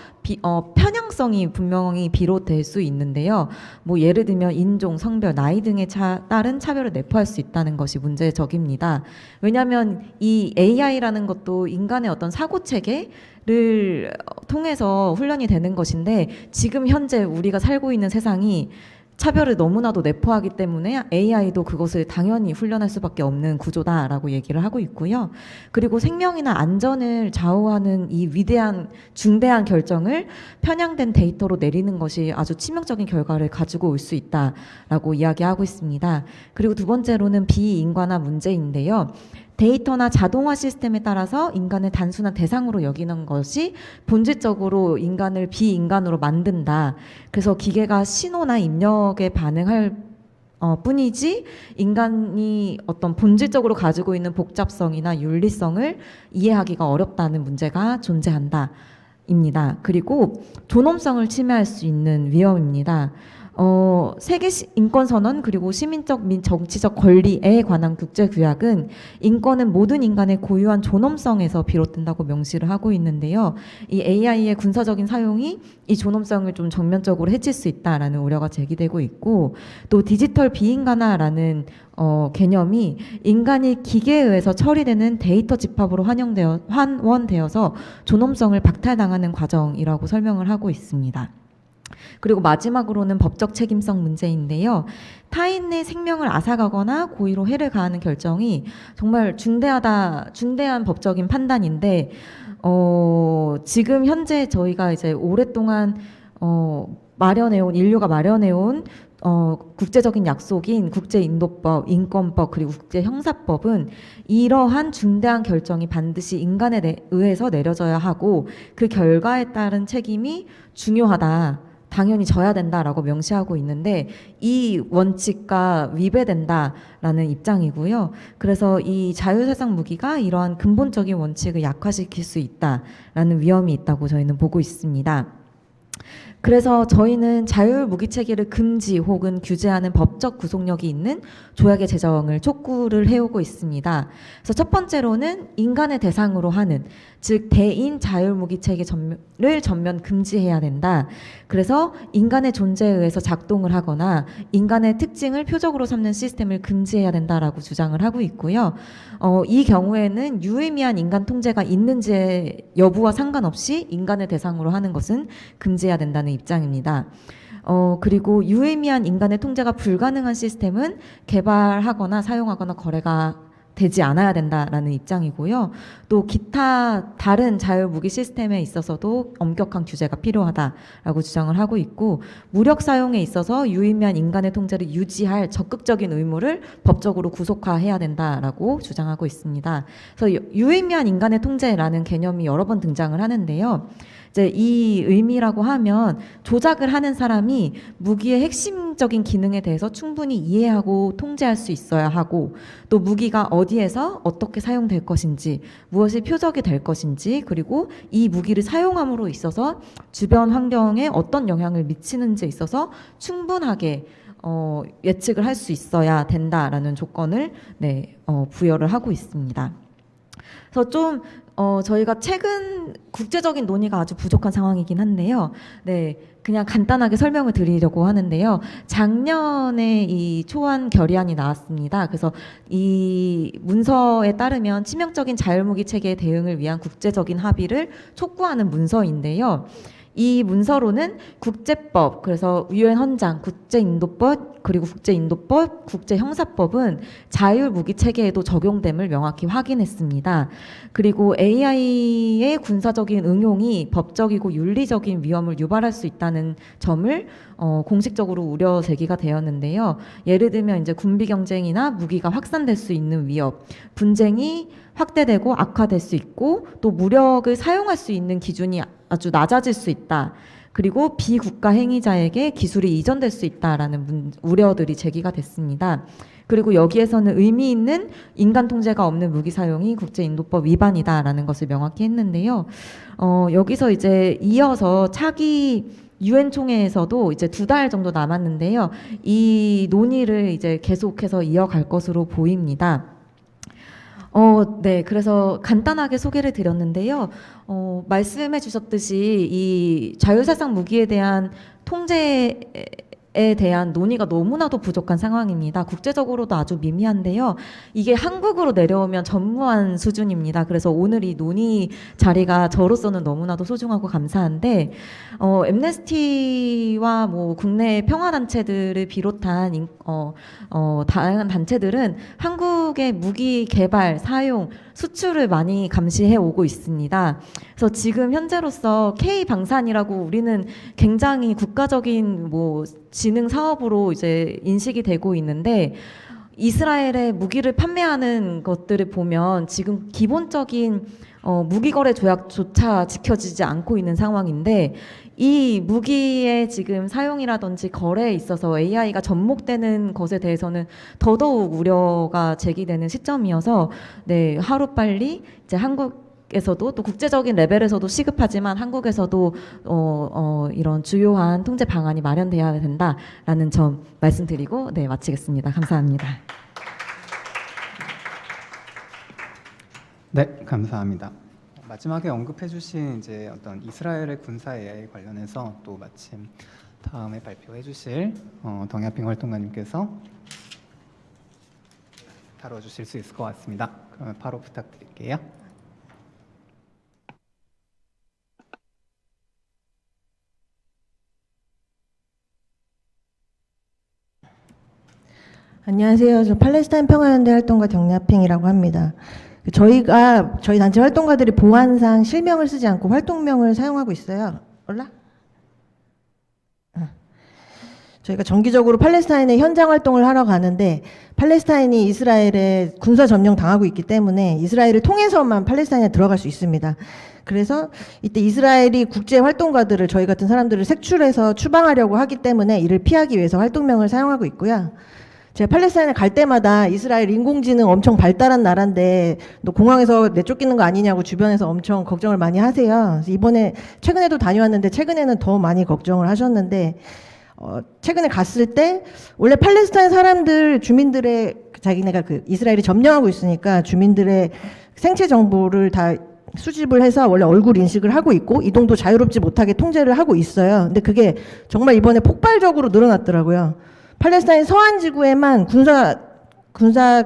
편향성이 분명히 비롯될 수 있는데요. 뭐 예를 들면 인종, 성별, 나이 등에 따른 차별을 내포할 수 있다는 것이 문제적입니다. 왜냐하면 이 AI라는 것도 인간의 어떤 사고 체계를 통해서 훈련이 되는 것인데 지금 현재 우리가 살고 있는 세상이 차별을 너무나도 내포하기 때문에 AI도 그것을 당연히 훈련할 수밖에 없는 구조다라고 얘기를 하고 있고요. 그리고 생명이나 안전을 좌우하는 이 위대한 중대한 결정을 편향된 데이터로 내리는 것이 아주 치명적인 결과를 가지고 올 수 있다라고 이야기하고 있습니다. 그리고 두 번째로는 비인간화 문제인데요. 데이터나 자동화 시스템에 따라서 인간을 단순한 대상으로 여기는 것이 본질적으로 인간을 비인간으로 만든다. 그래서 기계가 신호나 입력에 반응할 뿐이지 인간이 어떤 본질적으로 가지고 있는 복잡성이나 윤리성을 이해하기가 어렵다는 문제가 존재한다. 입니다. 그리고 존엄성을 침해할 수 있는 위험입니다. 세계 인권선언 그리고 시민적 및 정치적 권리에 관한 국제규약은 인권은 모든 인간의 고유한 존엄성에서 비롯된다고 명시를 하고 있는데요. 이 AI의 군사적인 사용이 이 존엄성을 좀 정면적으로 해칠 수 있다라는 우려가 제기되고 있고, 또 디지털 비인간화라는 개념이 인간이 기계에 의해서 처리되는 데이터 집합으로 환원되어서 존엄성을 박탈당하는 과정이라고 설명을 하고 있습니다. 그리고 마지막으로는 법적 책임성 문제인데요. 타인의 생명을 앗아가거나 고의로 해를 가하는 결정이 정말 중대한 법적인 판단인데, 지금 현재 저희가 이제 오랫동안 인류가 마련해온 국제적인 약속인 국제인도법, 인권법, 그리고 국제형사법은 이러한 중대한 결정이 반드시 인간에 의해서 내려져야 하고 그 결과에 따른 책임이 중요하다, 당연히 져야 된다라고 명시하고 있는데 이 원칙과 위배된다라는 입장이고요. 그래서 이 자유세상 무기가 이러한 근본적인 원칙을 약화시킬 수 있다라는 위험이 있다고 저희는 보고 있습니다. 그래서 저희는 자율무기체계를 금지 혹은 규제하는 법적 구속력이 있는 조약의 제정을 촉구를 해오고 있습니다. 그래서 첫 번째로는 인간을 대상으로 하는, 즉 대인 자율무기체계를 전면 금지해야 된다. 그래서 인간의 존재에 의해서 작동을 하거나 인간의 특징을 표적으로 삼는 시스템을 금지해야 된다라고 주장을 하고 있고요. 이 경우에는 유의미한 인간 통제가 있는지의 여부와 상관없이 인간을 대상으로 하는 것은 금지해야 된다는 입장입니다. 그리고 유의미한 인간의 통제가 불가능한 시스템은 개발하거나 사용하거나 거래가 되지 않아야 된다라는 입장이고요. 또 기타 다른 자율무기 시스템에 있어서도 엄격한 규제가 필요하다라고 주장을 하고 있고, 무력 사용에 있어서 유의미한 인간의 통제를 유지할 적극적인 의무를 법적으로 구속화해야 된다라고 주장하고 있습니다. 그래서 유의미한 인간의 통제라는 개념이 여러 번 등장을 하는데요. 이제 이 의미라고 하면 조작을 하는 사람이 무기의 핵심적인 기능에 대해서 충분히 이해하고 통제할 수 있어야 하고, 또 무기가 어디에서 어떻게 사용될 것인지, 무엇이 표적이 될 것인지, 그리고 이 무기를 사용함으로 있어서 주변 환경에 어떤 영향을 미치는지에 있어서 충분하게 예측을 할 수 있어야 된다라는 조건을 부여를 하고 있습니다. 그래서 좀 저희가 최근 국제적인 논의가 아주 부족한 상황이긴 한데요. 그냥 간단하게 설명을 드리려고 하는데요. 작년에 이 초안 결의안이 나왔습니다. 그래서 이 문서에 따르면 치명적인 자율무기 체계 대응을 위한 국제적인 합의를 촉구하는 문서인데요. 이 문서로는 국제법, 그래서 유엔 헌장, 국제인도법, 그리고 국제인도법, 국제형사법은 자율무기 체계에도 적용됨을 명확히 확인했습니다. 그리고 AI의 군사적인 응용이 법적이고 윤리적인 위험을 유발할 수 있다는 점을 공식적으로 우려 제기가 되었는데요. 예를 들면 이제 군비 경쟁이나 무기가 확산될 수 있는 위협, 분쟁이 확대되고 악화될 수 있고, 또 무력을 사용할 수 있는 기준이 아주 낮아질 수 있다. 그리고 비국가 행위자에게 기술이 이전될 수 있다라는 우려들이 제기가 됐습니다. 그리고 여기에서는 의미 있는 인간 통제가 없는 무기 사용이 국제인도법 위반이다라는 것을 명확히 했는데요. 여기서 이제 이어서 차기 유엔 총회에서도 이제 2달 정도 남았는데요. 이 논의를 이제 계속해서 이어갈 것으로 보입니다. 그래서 간단하게 소개를 드렸는데요. 말씀해 주셨듯이 이 자율사상 무기에 대한 통제에 대한 논의가 너무나도 부족한 상황입니다. 국제적으로도 아주 미미한데요. 이게 한국으로 내려오면 전무한 수준입니다. 그래서 오늘 이 논의 자리가 저로서는 너무나도 소중하고 감사한데, 엠네스티와 뭐 국내 평화단체들을 비롯한 다양한 단체들은 한국의 무기 개발, 사용, 수출을 많이 감시해 오고 있습니다. 그래서 지금 현재로서 K-방산이라고 우리는 굉장히 국가적인 뭐 지능 사업으로 이제 인식이 되고 있는데, 이스라엘에 무기를 판매하는 것들을 보면 지금 기본적인 무기거래 조약조차 지켜지지 않고 있는 상황인데, 이 무기의 지금 사용이라든지 거래에 있어서 AI가 접목되는 것에 대해서는 더더욱 우려가 제기되는 시점이어서 하루빨리 이제 한국 에서도 또 국제적인 레벨에서도 시급하지만 한국에서도 이런 주요한 통제 방안이 마련돼야 된다라는 점 말씀드리고 네, 마치겠습니다. 감사합니다. 네, 감사합니다. 마지막에 언급해주신 이제 어떤 이스라엘의 군사 AI 관련해서 또 마침 다음에 발표해주실 덩야핑 활동가님께서 다뤄주실 수 있을 것 같습니다. 그러면 바로 부탁드릴게요. 안녕하세요. 저 팔레스타인 평화연대 활동가 덩야핑이라고 합니다. 저희 단체 활동가들이 보안상 실명을 쓰지 않고 활동명을 사용하고 있어요. 올라? 저희가 정기적으로 팔레스타인의 현장 활동을 하러 가는데 팔레스타인이 이스라엘에 군사 점령 당하고 있기 때문에 이스라엘을 통해서만 팔레스타인에 들어갈 수 있습니다. 그래서 이때 이스라엘이 국제 활동가들을 저희 같은 사람들을 색출해서 추방하려고 하기 때문에 이를 피하기 위해서 활동명을 사용하고 있고요. 제가 팔레스타인에 갈 때마다 이스라엘 인공지능 엄청 발달한 나라인데 너 공항에서 내쫓기는 거 아니냐고 주변에서 엄청 걱정을 많이 하세요. 그래서 이번에 최근에도 다녀왔는데 최근에는 더 많이 걱정을 하셨는데 최근에 갔을 때 원래 팔레스타인 사람들 주민들의 자기네가 그 이스라엘이 점령하고 있으니까 주민들의 생체 정보를 다 수집을 해서 원래 얼굴 인식을 하고 있고 이동도 자유롭지 못하게 통제를 하고 있어요. 근데 그게 정말 이번에 폭발적으로 늘어났더라고요. 팔레스타인 서안 지구에만 군사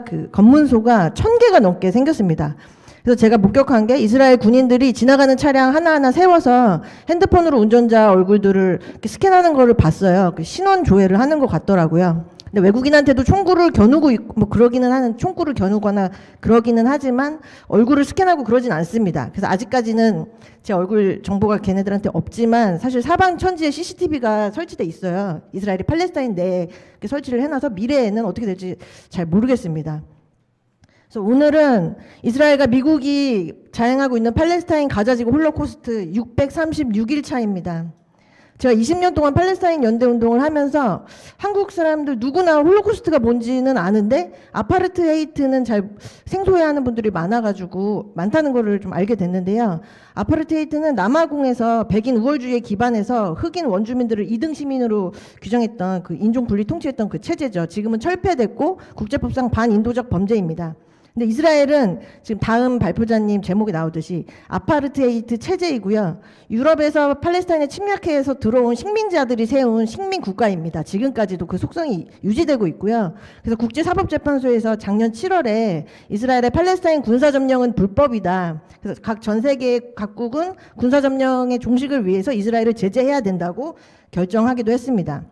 그 검문소가 1000개가 넘게 생겼습니다. 그래서 제가 목격한 게 이스라엘 군인들이 지나가는 차량 하나하나 세워서 핸드폰으로 운전자 얼굴들을 이렇게 스캔하는 거를 봤어요. 그 신원 조회를 하는 것 같더라고요. 근데 외국인한테도 총구를 겨누고 있고 뭐 그러기는 하는 총구를 겨누거나 그러기는 하지만 얼굴을 스캔하고 그러진 않습니다. 그래서 아직까지는 제 얼굴 정보가 걔네들한테 없지만 사실 사방 천지에 CCTV가 설치돼 있어요. 이스라엘이 팔레스타인 내에 설치를 해놔서 미래에는 어떻게 될지 잘 모르겠습니다. 그래서 오늘은 이스라엘과 미국이 자행하고 있는 팔레스타인 가자지구 홀로코스트 636일 차입니다. 제가 20년 동안 팔레스타인 연대 운동을 하면서 한국 사람들 누구나 홀로코스트가 뭔지는 아는데 아파르트헤이트는 잘 생소해하는 분들이 많아가지고 많다는 거를 좀 알게 됐는데요. 아파르트헤이트는 남아공에서 백인 우월주의에 기반해서 흑인 원주민들을 2등 시민으로 규정했던 그 인종 분리 통치했던 그 체제죠. 지금은 철폐됐고 국제법상 반인도적 범죄입니다. 근데 이스라엘은 지금 다음 발표자님 제목에 나오듯이 아파르트헤이트 체제이고요. 유럽에서 팔레스타인에 침략해서 들어온 식민자들이 세운 식민 국가입니다. 지금까지도 그 속성이 유지되고 있고요. 그래서 국제사법재판소에서 작년 7월에 이스라엘의 팔레스타인 군사점령은 불법이다. 그래서 각 전 세계 각국은 군사점령의 종식을 위해서 이스라엘을 제재해야 된다고 결정하기도 했습니다.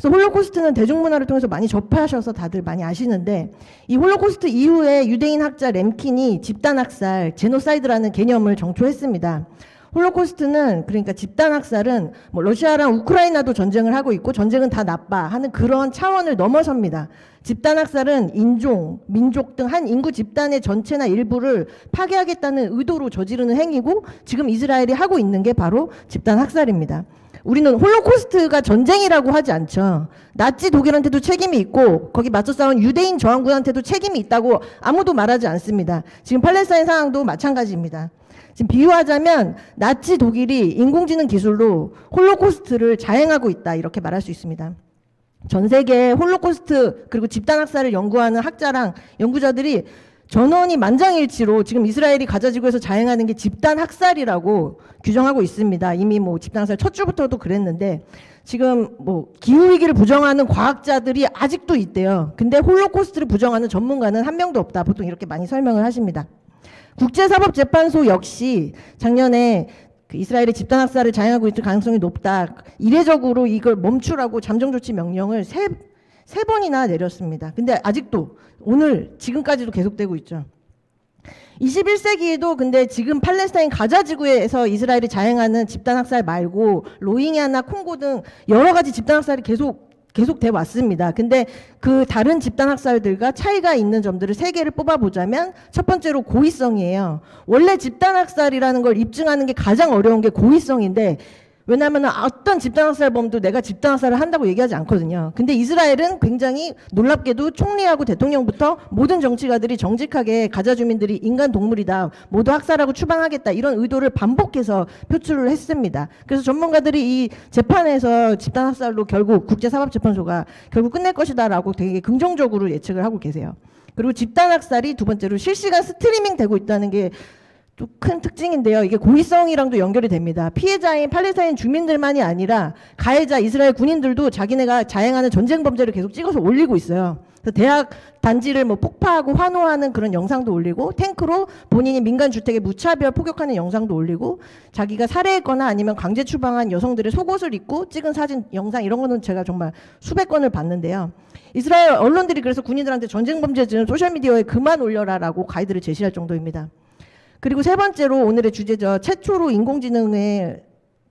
그래서 홀로코스트는 대중문화를 통해서 많이 접하셔서 다들 많이 아시는데 이 홀로코스트 이후에 유대인 학자 렘킨이 집단학살, 제노사이드라는 개념을 정초했습니다. 홀로코스트는 그러니까 집단학살은 뭐 러시아랑 우크라이나도 전쟁을 하고 있고 전쟁은 다 나빠 하는 그런 차원을 넘어섭니다. 집단학살은 인종, 민족 등 한 인구 집단의 전체나 일부를 파괴하겠다는 의도로 저지르는 행위고 지금 이스라엘이 하고 있는 게 바로 집단학살입니다. 우리는 홀로코스트가 전쟁이라고 하지 않죠. 나치 독일한테도 책임이 있고 거기 맞서 싸운 유대인 저항군한테도 책임이 있다고 아무도 말하지 않습니다. 지금 팔레스타인 상황도 마찬가지입니다. 지금 비유하자면 나치 독일이 인공지능 기술로 홀로코스트를 자행하고 있다 이렇게 말할 수 있습니다. 전 세계 홀로코스트 그리고 집단학살을 연구하는 학자랑 연구자들이 전원이 만장일치로 지금 이스라엘이 가자지구에서 자행하는 게 집단학살이라고 규정하고 있습니다. 이미 뭐 집단학살 첫 주부터도 그랬는데 지금 뭐 기후위기를 부정하는 과학자들이 아직도 있대요. 근데 홀로코스트를 부정하는 전문가는 한 명도 없다. 보통 이렇게 많이 설명을 하십니다. 국제사법재판소 역시 작년에 그 이스라엘이 집단학살을 자행하고 있을 가능성이 높다. 이례적으로 이걸 멈추라고 잠정조치 명령을 세 번이나 내렸습니다. 근데 아직도 오늘 지금까지도 계속되고 있죠. 21세기에도 근데 지금 팔레스타인 가자지구에서 이스라엘이 자행하는 집단학살 말고 로힝야나 콩고 등 여러 가지 집단학살이 계속돼 왔습니다. 근데 그 다른 집단학살들과 차이가 있는 점들을 3개를 뽑아보자면 첫 번째로 고의성이에요. 원래 집단학살이라는 걸 입증하는 게 가장 어려운 게 고의성인데 왜냐하면 어떤 집단학살범도 내가 집단학살을 한다고 얘기하지 않거든요. 근데 이스라엘은 굉장히 놀랍게도 총리하고 대통령부터 모든 정치가들이 정직하게 가자 주민들이 인간 동물이다, 모두 학살하고 추방하겠다, 이런 의도를 반복해서 표출을 했습니다. 그래서 전문가들이 이 재판에서 집단학살로 결국 국제사법재판소가 결국 끝낼 것이다라고 되게 긍정적으로 예측을 하고 계세요. 그리고 집단학살이 두 번째로 실시간 스트리밍 되고 있다는 게 또 큰 특징인데요. 이게 고의성이랑도 연결이 됩니다. 피해자인 팔레스타인 주민들만이 아니라 가해자 이스라엘 군인들도 자기네가 자행하는 전쟁 범죄를 계속 찍어서 올리고 있어요. 그래서 대학 단지를 뭐 폭파하고 환호하는 그런 영상도 올리고, 탱크로 본인이 민간 주택에 무차별 포격하는 영상도 올리고, 자기가 살해했거나 아니면 강제 추방한 여성들의 속옷을 입고 찍은 사진, 영상, 이런 거는 제가 정말 수백 건을 봤는데요. 이스라엘 언론들이 그래서 군인들한테 전쟁 범죄는 소셜미디어에 그만 올려라라고 가이드를 제시할 정도입니다. 그리고 세 번째로 오늘의 주제죠. 최초로 인공지능의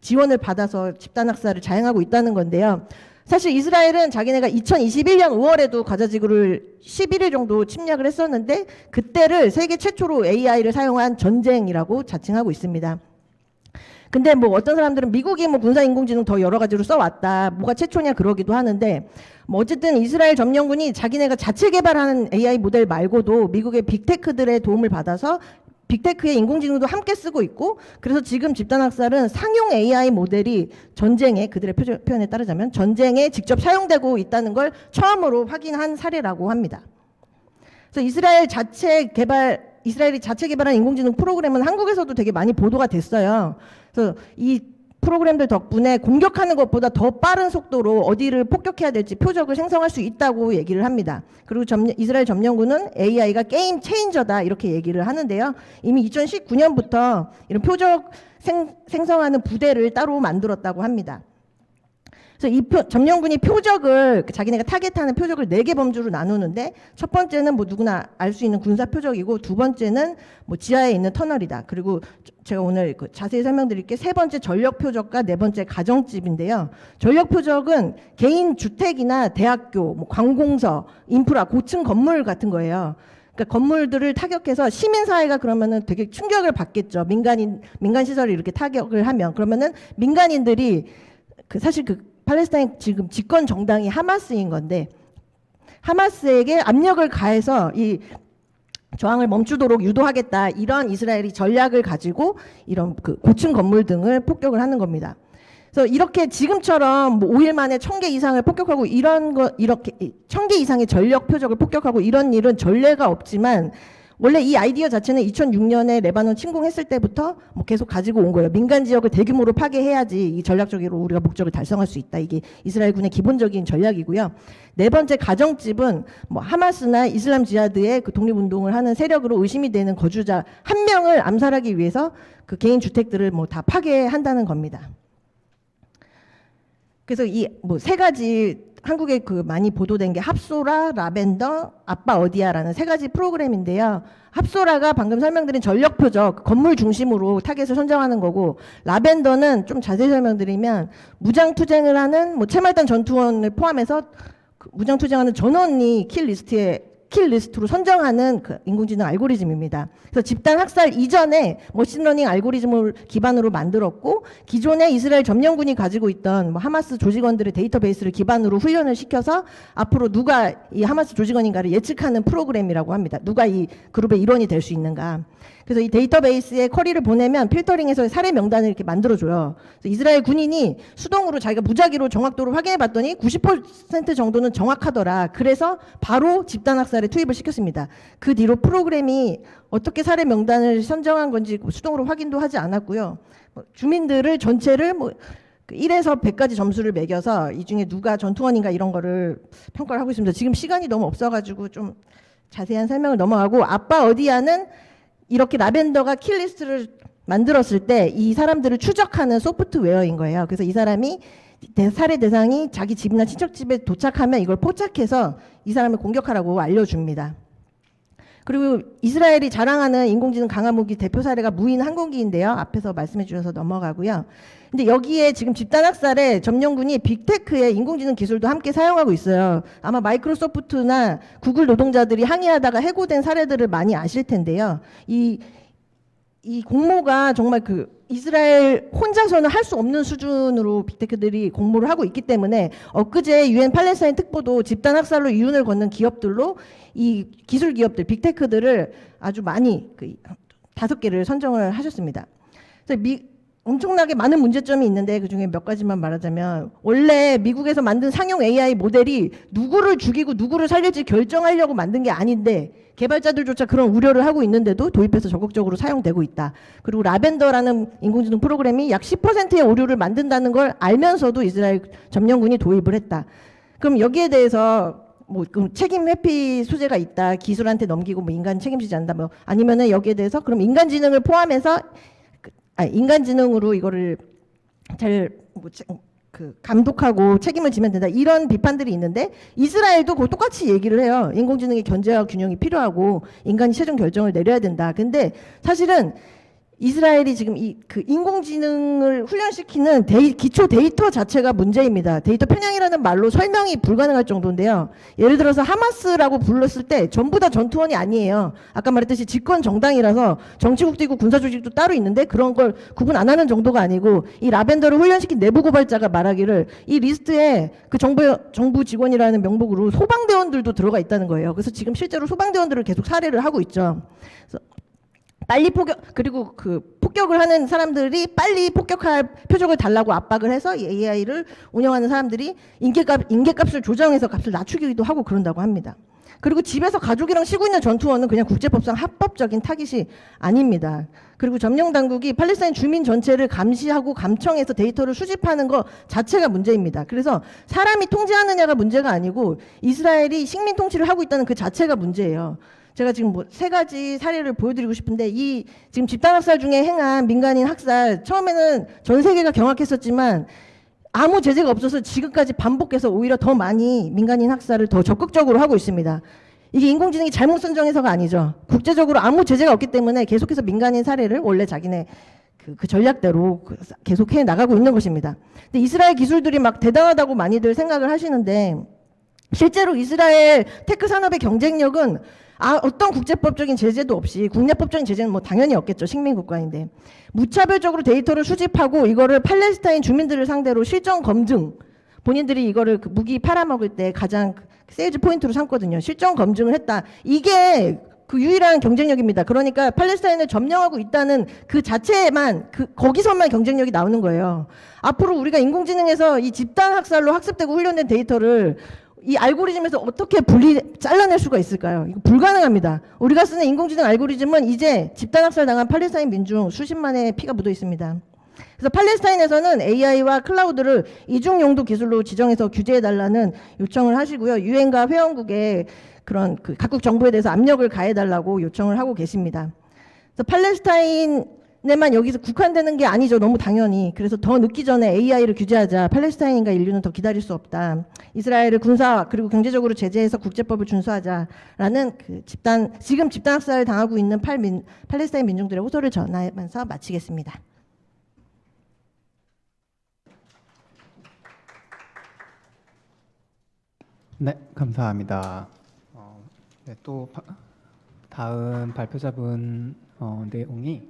지원을 받아서 집단학살을 자행하고 있다는 건데요. 사실 이스라엘은 자기네가 2021년 5월에도 가자지구를 11일 정도 침략을 했었는데, 그때를 세계 최초로 AI를 사용한 전쟁이라고 자칭하고 있습니다. 근데 뭐 어떤 사람들은 미국이 뭐 군사 인공지능 더 여러 가지로 써왔다, 뭐가 최초냐 그러기도 하는데, 뭐 어쨌든 이스라엘 점령군이 자기네가 자체 개발하는 AI 모델 말고도 미국의 빅테크들의 도움을 받아서 빅테크의 인공지능도 함께 쓰고 있고, 그래서 지금 집단학살은 상용 AI 모델이 전쟁에, 그들의 표현에 따르자면 전쟁에 직접 사용되고 있다는 걸 처음으로 확인한 사례라고 합니다. 그래서 이스라엘이 자체 개발한 인공지능 프로그램은 한국에서도 되게 많이 보도가 됐어요. 그래서 이 프로그램들 덕분에 공격하는 것보다 더 빠른 속도로 어디를 폭격해야 될지 표적을 생성할 수 있다고 얘기를 합니다. 그리고 이스라엘 점령군은 AI가 게임 체인저다 이렇게 얘기를 하는데요. 이미 2019년부터 이런 표적 생성하는 부대를 따로 만들었다고 합니다. 그래서 이 점령군이 표적을, 자기네가 타겟하는 표적을 4개 범주로 나누는데, 첫 번째는 뭐 누구나 알 수 있는 군사 표적이고, 두 번째는 뭐 지하에 있는 터널이다. 그리고 제가 오늘 자세히 설명드릴게, 세 번째 전력 표적과 네 번째 가정집인데요. 전력 표적은 개인 주택이나 대학교, 뭐 관공서, 인프라, 고층 건물 같은 거예요. 그러니까 건물들을 타격해서 시민사회가 그러면은 되게 충격을 받겠죠. 민간 시설을 이렇게 타격을 하면. 그러면은 민간인들이 사실 팔레스타인 지금 집권 정당이 하마스인 건데, 하마스에게 압력을 가해서 이 저항을 멈추도록 유도하겠다, 이런 이스라엘이 전략을 가지고 이런 고층 건물 등을 폭격을 하는 겁니다. 그래서 이렇게 지금처럼 뭐 5일 만에 1000개 이상을 폭격하고 이렇게 1000개 이상의 전력 표적을 폭격하고 이런 일은 전례가 없지만, 원래 이 아이디어 자체는 2006년에 레바논 침공했을 때부터 뭐 계속 가지고 온 거예요. 민간 지역을 대규모로 파괴해야지 이 전략적으로 우리가 목적을 달성할 수 있다. 이게 이스라엘 군의 기본적인 전략이고요. 네 번째 가정집은 뭐 하마스나 이슬람 지하드의 독립운동을 하는 세력으로 의심이 되는 거주자 한 명을 암살하기 위해서 개인 주택들을 뭐 다 파괴한다는 겁니다. 그래서 이 뭐 세 가지, 한국에 많이 보도된 게 합소라, 라벤더, 아빠 어디야라는 세 가지 프로그램인데요. 합소라가 방금 설명드린 전력 표적, 건물 중심으로 타겟을 선정하는 거고, 라벤더는 좀 자세히 설명드리면 무장 투쟁을 하는 뭐 채말단 전투원을 포함해서 무장 투쟁하는 전원이 킬 리스트로 선정하는 인공지능 알고리즘입니다. 그래서 집단 학살 이전에 머신러닝 알고리즘을 기반으로 만들었고, 기존에 이스라엘 점령군이 가지고 있던 뭐 하마스 조직원들의 데이터베이스를 기반으로 훈련을 시켜서 앞으로 누가 이 하마스 조직원인가를 예측하는 프로그램이라고 합니다. 누가 이 그룹의 일원이 될 수 있는가. 그래서 이 데이터베이스에 쿼리를 보내면 필터링해서 살해 명단을 이렇게 만들어줘요. 그래서 이스라엘 군인이 수동으로 자기가 무작위로 정확도를 확인해 봤더니 90% 정도는 정확하더라. 그래서 바로 집단학살에 투입을 시켰습니다. 그 뒤로 프로그램이 어떻게 살해 명단을 선정한 건지 수동으로 확인도 하지 않았고요. 주민들을 전체를 뭐 1에서 100까지 점수를 매겨서 이 중에 누가 전투원인가 이런 거를 평가를 하고 있습니다. 지금 시간이 너무 없어가지고 좀 자세한 설명을 넘어가고, 아빠 어디야는 이렇게 라벤더가 킬리스트를 만들었을 때 이 사람들을 추적하는 소프트웨어인 거예요. 그래서 이 사람이 살해 대상이 자기 집이나 친척 집에 도착하면 이걸 포착해서 이 사람을 공격하라고 알려줍니다. 그리고 이스라엘이 자랑하는 인공지능 강화무기 대표 사례가 무인 항공기인데요. 앞에서 말씀해 주셔서 넘어가고요. 근데 여기에 지금 집단학살에 점령군이 빅테크의 인공지능 기술도 함께 사용하고 있어요. 아마 마이크로소프트나 구글 노동자들이 항의하다가 해고된 사례들을 많이 아실 텐데요. 이 이 공모가 정말 그 이스라엘 혼자서는 할 수 없는 수준으로 빅테크들이 공모를 하고 있기 때문에 엊그제 유엔 팔레스타인 특보도 집단 학살로 이윤을 걷는 기업들로 이 기술 기업들 빅테크들을 아주 많이 그 5개를 선정을 하셨습니다. 그래서 엄청나게 많은 문제점이 있는데 그중에 몇 가지만 말하자면 원래 미국에서 만든 상용 AI 모델이 누구를 죽이고 누구를 살릴지 결정하려고 만든 게 아닌데 개발자들조차 그런 우려를 하고 있는데도 도입해서 적극적으로 사용되고 있다. 그리고 라벤더라는 인공지능 프로그램이 약 10%의 오류를 만든다는 걸 알면서도 이스라엘 점령군이 도입을 했다. 그럼 여기에 대해서 뭐 그럼 책임 회피 소재가 있다. 기술한테 넘기고 뭐 인간 책임지지 않는다. 뭐 아니면은 여기에 대해서 그럼 인간지능을 포함해서 인간지능으로 이거를 잘 감독하고 책임을 지면 된다. 이런 비판들이 있는데 이스라엘도 그거 똑같이 얘기를 해요. 인공지능의 견제와 균형이 필요하고 인간이 최종 결정을 내려야 된다. 근데 사실은 이스라엘이 지금 그 인공지능을 훈련시키는 기초 데이터 자체가 문제입니다. 데이터 편향이라는 말로 설명이 불가능할 정도인데요. 예를 들어서 하마스라고 불렀을 때 전부 다 전투원이 아니에요. 아까 말했듯이 집권 정당이라서 정치국도 있고 군사조직도 따로 있는데 그런 걸 구분 안 하는 정도가 아니고 이 라벤더를 훈련시킨 내부 고발자가 말하기를 이 리스트에 그 정부 직원이라는 명목으로 소방대원들도 들어가 있다는 거예요. 그래서 지금 실제로 소방대원들을 계속 살해를 하고 있죠. 그래서 빨리 그리고 그 폭격을 하는 사람들이 빨리 폭격할 표적을 달라고 압박을 해서 이 AI를 운영하는 사람들이 인계값을 조정해서 값을 낮추기도 하고 그런다고 합니다. 그리고 집에서 가족이랑 쉬고 있는 전투원은 그냥 국제법상 합법적인 타깃이 아닙니다. 그리고 점령 당국이 팔레스타인 주민 전체를 감시하고 감청해서 데이터를 수집하는 것 자체가 문제입니다. 그래서 사람이 통제하느냐가 문제가 아니고 이스라엘이 식민 통치를 하고 있다는 그 자체가 문제예요. 제가 지금 뭐 3가지 사례를 보여드리고 싶은데 이 지금 집단 학살 중에 행한 민간인 학살 처음에는 전 세계가 경악했었지만 아무 제재가 없어서 지금까지 반복해서 오히려 더 많이 민간인 학살을 더 적극적으로 하고 있습니다. 이게 인공지능이 잘못 선정해서가 아니죠. 국제적으로 아무 제재가 없기 때문에 계속해서 민간인 살해를 원래 자기네 그 전략대로 계속 해 나가고 있는 것입니다. 근데 이스라엘 기술들이 막 대단하다고 많이들 생각을 하시는데 실제로 이스라엘 테크 산업의 경쟁력은 어떤 국제법적인 제재도 없이 국내법적인 제재는 뭐 당연히 없겠죠. 식민국가인데 무차별적으로 데이터를 수집하고 이거를 팔레스타인 주민들을 상대로 실정 검증 본인들이 이거를 그 무기 팔아먹을 때 가장 세일즈 포인트로 삼거든요. 실정 검증을 했다. 이게 그 유일한 경쟁력입니다. 그러니까 팔레스타인을 점령하고 있다는 그 자체에만 거기서만 경쟁력이 나오는 거예요. 앞으로 우리가 인공지능에서 이 집단 학살로 학습되고 훈련된 데이터를 이 알고리즘에서 어떻게 잘라낼 수가 있을까요? 이거 불가능합니다. 우리가 쓰는 인공지능 알고리즘은 이제 집단학살 당한 팔레스타인 민중 수십만의 피가 묻어 있습니다. 그래서 팔레스타인에서는 AI와 클라우드를 이중용도 기술로 지정해서 규제해달라는 요청을 하시고요. 유엔과 회원국에 그런 각국 정부에 대해서 압력을 가해달라고 요청을 하고 계십니다. 그래서 팔레스타인에만 여기서 국한되는 게 아니죠. 너무 당연히. 그래서 더 늦기 전에 AI를 규제하자. 팔레스타인과 인류는 더 기다릴 수 없다. 이스라엘을 군사 그리고 경제적으로 제재해서 국제법을 준수하자라는 지금 집단 학살을 당하고 있는 팔레스타인 민중들의 호소를 전하면서 마치겠습니다. 네, 감사합니다. 네, 또 다음 발표자분 내용이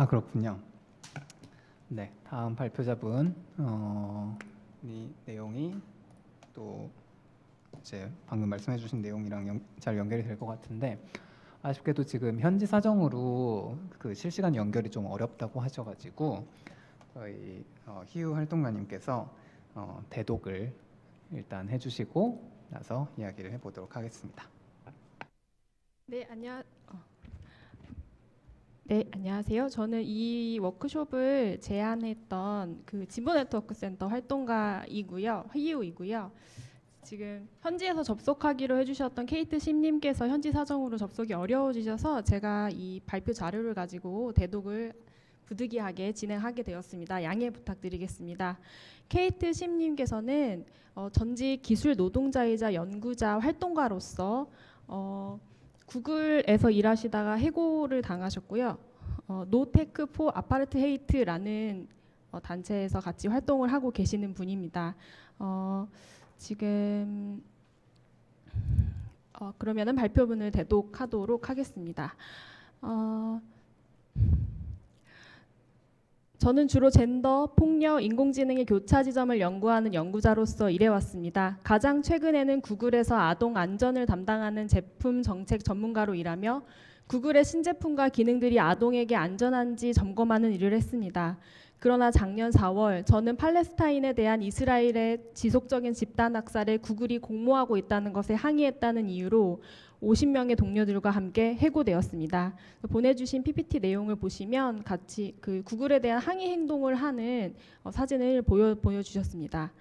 그렇군요. 네, 다음 발표자분 이 내용이 또 이제 방금 말씀해주신 내용이랑 잘 연결이 될 것 같은데 아쉽게도 지금 현지 사정으로 그 실시간 연결이 좀 어렵다고 하셔가지고 저희 희우 활동가님께서 대독을 일단 해주시고 나서 이야기를 해보도록 하겠습니다. 네, 안녕하세요. 저는 이 워크숍을 제안했던 그 진보네트워크센터 활동가이고요. 희우이고요. 지금 현지에서 접속하기로 해주셨던 케이트 심님께서 현지 사정으로 접속이 어려워지셔서 제가 이 발표 자료를 가지고 대독을 부득이하게 진행하게 되었습니다. 양해 부탁드리겠습니다. 케이트 심님께서는 전직 기술 노동자이자 연구자 활동가로서 구글에서 일하시다가 해고를 당하셨고요. 노테크 포 아파르트헤이트라는 단체에서 같이 활동을 하고 계시는 분입니다. 지금 그러면은 발표문을 대독하도록 하겠습니다. 저는 주로 젠더, 폭력, 인공지능의 교차 지점을 연구하는 연구자로서 일해왔습니다. 가장 최근에는 구글에서 아동 안전을 담당하는 제품 정책 전문가로 일하며 구글의 신제품과 기능들이 아동에게 안전한지 점검하는 일을 했습니다. 그러나 작년 4월 저는 팔레스타인에 대한 이스라엘의 지속적인 집단 학살에 구글이 공모하고 있다는 것에 항의했다는 이유로 50명의 동료들과 함께 해고되었습니다. 보내주신 PPT 내용을 보시면 같이 그 구글에 대한 항의 행동을 하는 사진을 보여주셨습니다.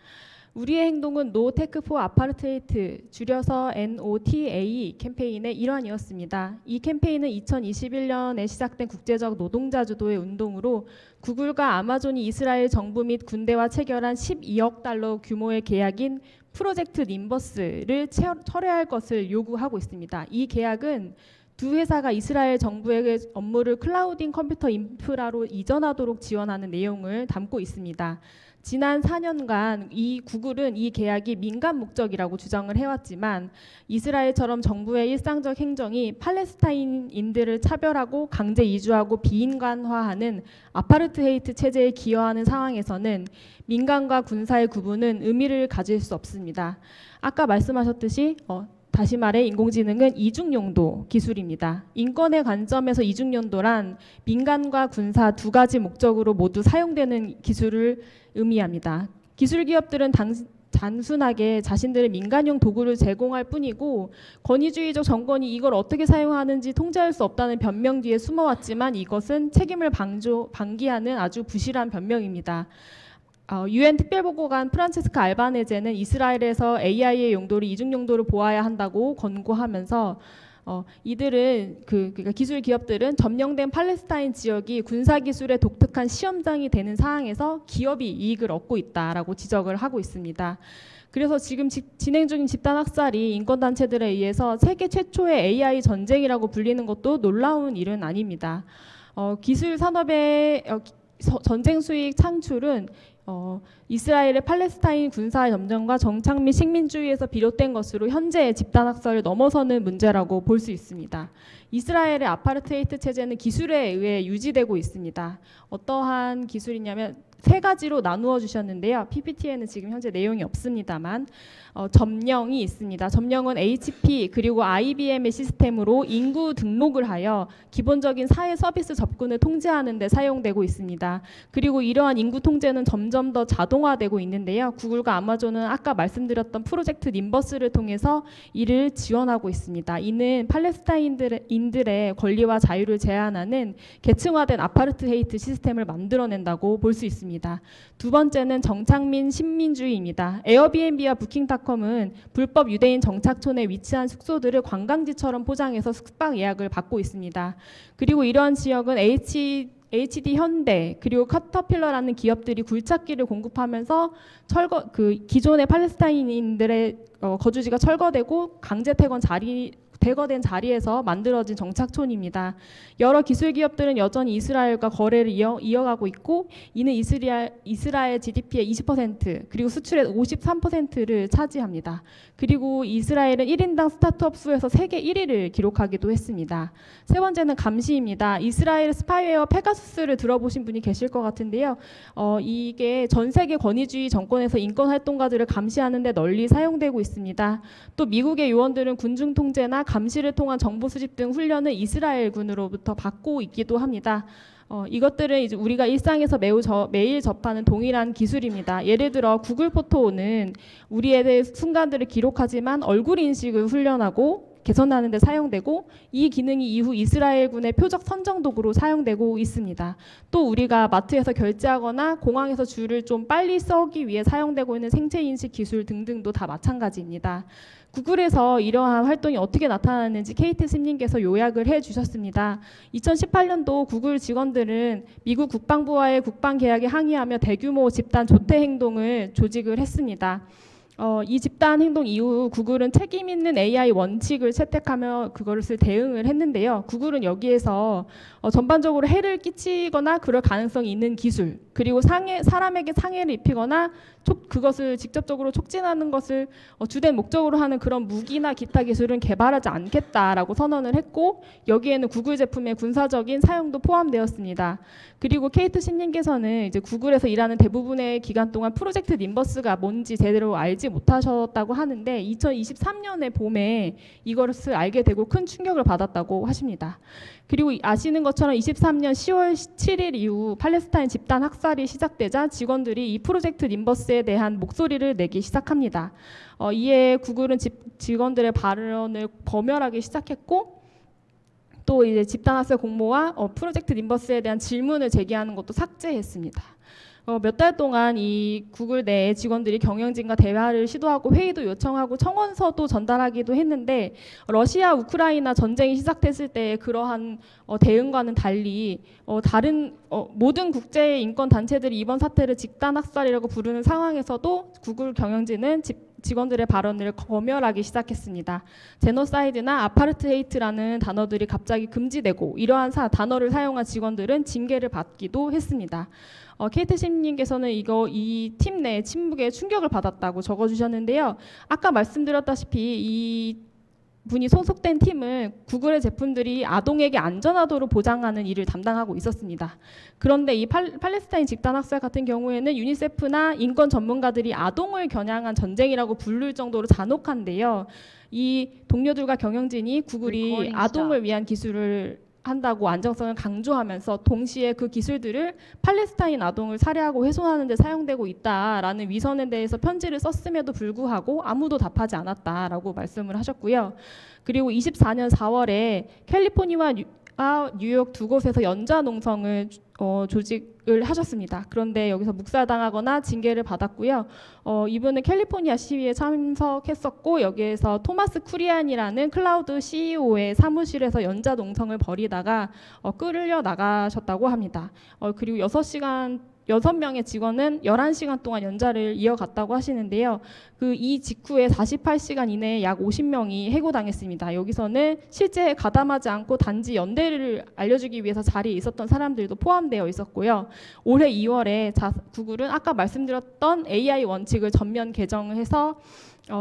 우리의 행동은 No Tech for Apartheid, 줄여서 NOTA 캠페인의 일환이었습니다. 이 캠페인은 2021년에 시작된 국제적 노동자 주도의 운동으로 구글과 아마존이 이스라엘 정부 및 군대와 체결한 12억 달러 규모의 계약인 프로젝트 님버스를 철회할 것을 요구하고 있습니다. 이 계약은 두 회사가 이스라엘 정부에게 업무를 클라우딩 컴퓨터 인프라로 이전하도록 지원하는 내용을 담고 있습니다. 지난 4년간 이 구글은 이 계약이 민간 목적이라고 주장을 해왔지만 이스라엘처럼 정부의 일상적 행정이 팔레스타인인들을 차별하고 강제 이주하고 비인간화하는 아파르트헤이트 체제에 기여하는 상황에서는 민간과 군사의 구분은 의미를 가질 수 없습니다. 아까 말씀하셨듯이 다시 말해 인공지능은 이중용도 기술입니다. 인권의 관점에서 이중용도란 민간과 군사 두 가지 목적으로 모두 사용되는 기술을 의미합니다. 기술 기업들은 단순하게 자신들의 민간용 도구를 제공할 뿐이고 권위주의적 정권이 이걸 어떻게 사용하는지 통제할 수 없다는 변명 뒤에 숨어왔지만 이것은 책임을 방기하는 아주 부실한 변명입니다. UN 특별보고관 프란체스카 알바네제는 이스라엘에서 AI의 용도를 이중 용도로 보아야 한다고 권고하면서 이들은 그러니까 기술 기업들은 점령된 팔레스타인 지역이 군사 기술의 독특한 시험장이 되는 상황에서 기업이 이익을 얻고 있다라고 지적을 하고 있습니다. 그래서 지금 진행 중인 집단 학살이 인권단체들에 의해서 세계 최초의 AI 전쟁이라고 불리는 것도 놀라운 일은 아닙니다. 기술 산업의 전쟁 수익 창출은 이스라엘의 팔레스타인 군사 점령과 정착 및 식민주의에서 비롯된 것으로 현재의 집단 학살을 넘어서는 문제라고 볼 수 있습니다. 이스라엘의 아파르테이트 체제는 기술에 의해 유지되고 있습니다. 어떠한 기술이냐면 세 가지로 나누어 주셨는데요. PPT에는 지금 현재 내용이 없습니다만 점령이 있습니다. 점령은 HP 그리고 IBM의 시스템으로 인구 등록을 하여 기본적인 사회 서비스 접근을 통제하는 데 사용되고 있습니다. 그리고 이러한 인구 통제는 점점 더 자동화되고 있는데요. 구글과 아마존은 아까 말씀드렸던 프로젝트 님버스를 통해서 이를 지원하고 있습니다. 이는 팔레스타인인들의 권리와 자유를 제한하는 계층화된 아파르트헤이트 시스템을 만들어낸다고 볼 수 있습니다. 두 번째는 정착민 신민주의입니다. 에어비앤비와 부킹닷컴은 불법 유대인 정착촌에 위치한 숙소들을 관광지처럼 포장해서 숙박 예약을 받고 있습니다. 그리고 이러한 지역은 HD 현대 그리고 카터필러라는 기업들이 굴착기를 공급하면서 기존의 팔레스타인인들의 거주지가 철거되고 강제 퇴거된 자리에서 만들어진 정착촌입니다. 여러 기술 기업들은 여전히 이스라엘과 거래를 이어가고 있고 이는 이스라엘 GDP의 20% 그리고 수출의 53%를 차지합니다. 그리고 이스라엘은 1인당 스타트업 수에서 세계 1위를 기록하기도 했습니다. 세 번째는 감시입니다. 이스라엘 스파이웨어 페가수스를 들어보신 분이 계실 것 같은데요. 이게 전 세계 권위주의 정권에서 인권 활동가들을 감시하는 데 널리 사용되고 있습니다. 또 미국의 요원들은 군중 통제나 감시를 통한 정보 수집 등 훈련을 이스라엘군으로부터 받고 있기도 합니다. 이것들은 이제 우리가 일상에서 매일 접하는 동일한 기술입니다. 예를 들어 구글 포토는 우리의 순간들을 기록하지만 얼굴 인식을 훈련하고 개선하는 데 사용되고 이 기능이 이후 이스라엘군의 표적 선정 도구로 사용되고 있습니다. 또 우리가 마트에서 결제하거나 공항에서 줄을 좀 빨리 서기 위해 사용되고 있는 생체 인식 기술 등등도 다 마찬가지입니다. 구글에서 이러한 활동이 어떻게 나타나는지 케이트 스님께서 요약을 해주셨습니다. 2018년도 구글 직원들은 미국 국방부와의 국방 계약에 항의하며 대규모 집단 조퇴 행동을 조직을 했습니다. 이 집단 행동 이후 구글은 책임 있는 AI 원칙을 채택하며 그것을 대응을 했는데요. 구글은 여기에서 전반적으로 해를 끼치거나 그럴 가능성이 있는 기술, 그리고 사람에게 상해를 입히거나 그것을 직접적으로 촉진하는 것을 주된 목적으로 하는 그런 무기나 기타 기술은 개발하지 않겠다라고 선언을 했고, 여기에는 구글 제품의 군사적인 사용도 포함되었습니다. 그리고 케이트 신님께서는 이제 구글에서 일하는 대부분의 기간 동안 프로젝트 님버스가 뭔지 제대로 알지 못하셨다고 하는데 2023년의 봄에 이것을 알게 되고 큰 충격을 받았다고 하십니다. 그리고 아시는 것처럼 23년 10월 7일 이후 팔레스타인 집단 학살이 시작되자 직원들이 이 프로젝트 님버스에 대한 목소리를 내기 시작합니다. 이에 구글은 직원들의 발언을 검열하기 시작했고, 또 이제 집단 학살 공모와 프로젝트 님버스에 대한 질문을 제기하는 것도 삭제했습니다. 몇 달 동안 이 구글 내 직원들이 경영진과 대화를 시도하고 회의도 요청하고 청원서도 전달하기도 했는데, 러시아 우크라이나 전쟁이 시작됐을 때 그러한 대응과는 달리 다른 모든 국제 인권 단체들이 이번 사태를 집단 학살이라고 부르는 상황에서도 구글 경영진은 직원들의 발언을 검열하기 시작했습니다. 제노사이드나 아파르트헤이트라는 단어들이 갑자기 금지되고, 이러한 단어를 사용한 직원들은 징계를 받기도 했습니다. 케이트 심님께서는 이 팀 내 침묵에 충격을 받았다고 적어주셨는데요. 아까 말씀드렸다시피 이 분이 소속된 팀은 구글의 제품들이 아동에게 안전하도록 보장하는 일을 담당하고 있었습니다. 그런데 이 팔레스타인 집단 학살 같은 경우에는 유니세프나 인권 전문가들이 아동을 겨냥한 전쟁이라고 부를 정도로 잔혹한데요. 이 동료들과 경영진이 구글이 아동을 위한 기술을 한다고 안정성을 강조하면서 동시에 그 기술들을 팔레스타인 아동을 살해하고 훼손하는 데 사용되고 있다라는 위선에 대해서 편지를 썼음에도 불구하고 아무도 답하지 않았다라고 말씀을 하셨고요. 그리고 24년 4월에 캘리포니아와 뉴욕 두 곳에서 연좌 농성을 조직을 하셨습니다. 그런데 여기서 묵살당하거나 징계를 받았고요. 이분은 캘리포니아 시위에 참석했었고, 여기에서 토마스 쿠리안이라는 클라우드 CEO의 사무실에서 연좌 농성을 벌이다가 끌려 나가셨다고 합니다. 그리고 6명의 직원은 11시간 동안 연좌를 이어갔다고 하시는데요. 이 직후에 48시간 이내에 약 50명이 해고당했습니다. 여기서는 실제 가담하지 않고 단지 연대를 알려주기 위해서 자리에 있었던 사람들도 포함되어 있었고요. 올해 2월에 구글은 아까 말씀드렸던 AI 원칙을 전면 개정을 해서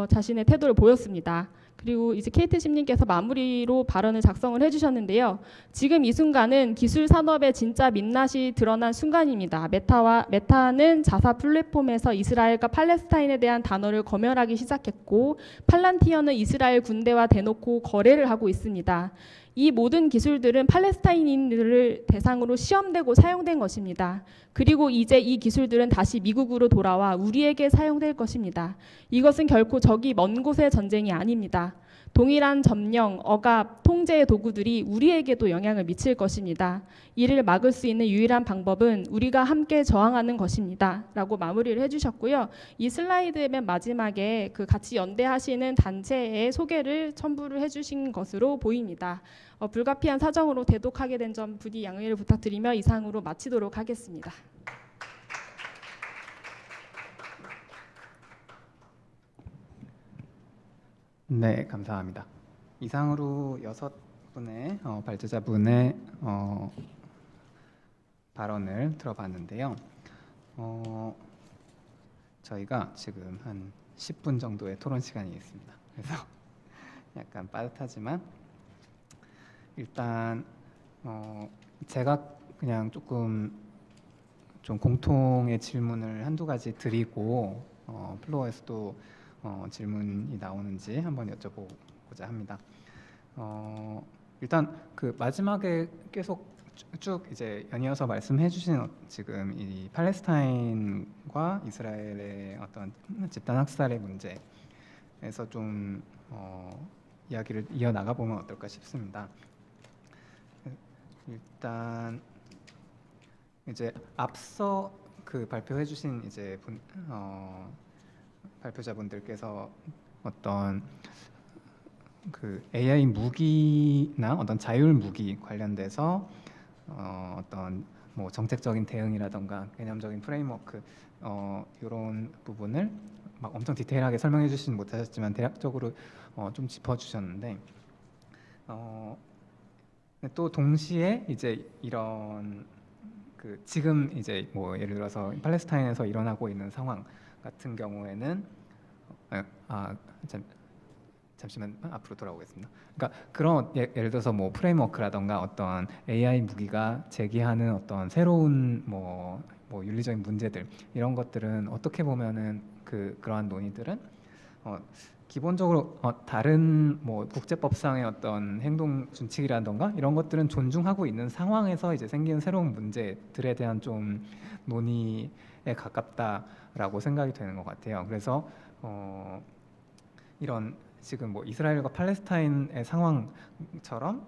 자신의 태도를 보였습니다. 그리고 이제 케이트 심님께서 마무리로 발언을 작성을 해주셨는데요. 지금 이 순간은 기술 산업의 진짜 민낯이 드러난 순간입니다. 메타는 자사 플랫폼에서 이스라엘과 팔레스타인에 대한 단어를 검열하기 시작했고, 팔란티어는 이스라엘 군대와 대놓고 거래를 하고 있습니다. 이 모든 기술들은 팔레스타인인들을 대상으로 시험되고 사용된 것입니다. 그리고 이제 이 기술들은 다시 미국으로 돌아와 우리에게 사용될 것입니다. 이것은 결코 저기 먼 곳의 전쟁이 아닙니다. 동일한 점령, 억압, 통제의 도구들이 우리에게도 영향을 미칠 것입니다. 이를 막을 수 있는 유일한 방법은 우리가 함께 저항하는 것입니다. 라고 마무리를 해주셨고요. 이 슬라이드의 맨 마지막에 같이 연대하시는 단체의 소개를 첨부를 해주신 것으로 보입니다. 불가피한 사정으로 대독하게 된 점 부디 양해를 부탁드리며 이상으로 마치도록 하겠습니다. 네, 감사합니다. 이상으로 6분의 발제자분의 발언을 들어봤는데요. 저희가 지금 한 10분 정도의 토론 시간이 있습니다. 그래서 약간 빠듯하지만 일단 제가 그냥 좀 공통의 질문을 한두 가지 드리고 플로어에서도 질문이 나오는지 한번 여쭤보고자 합니다. 일단 마지막에 계속 쭉 이제 연이어서 말씀해주신 지금 이 팔레스타인과 이스라엘의 어떤 집단 학살의 문제에서 좀 이야기를 이어 나가 보면 어떨까 싶습니다. 일단 이제 앞서 발표해주신 이제 발표자분들께서 어떤 AI 무기나 어떤 자율 무기 관련돼서 어떤 정책적인 대응이라던가 개념적인 프레임워크 이런 부분을 막 엄청 디테일하게 설명해 주시진 못하셨지만 대략적으로 좀 짚어주셨는데 또 동시에 이제 이런 그 지금 이제 뭐 예를 들어서 팔레스타인에서 일어나고 있는 상황 같은 경우에는 잠시만 앞으로 돌아오겠습니다. 그러니까 그런 예를 들어서 뭐 프레임워크라던가 어떤 AI 무기가 제기하는 어떤 새로운 뭐 윤리적인 문제들 이런 것들은 어떻게 보면은 그러한 논의들은 기본적으로 다른 뭐 국제법상의 어떤 행동 준칙이라던가 이런 것들은 존중하고 있는 상황에서 이제 생기는 새로운 문제들에 대한 좀 논의에 가깝다라고 생각이 되는 것 같아요. 그래서 이런 지금 뭐 이스라엘과 팔레스타인의 상황처럼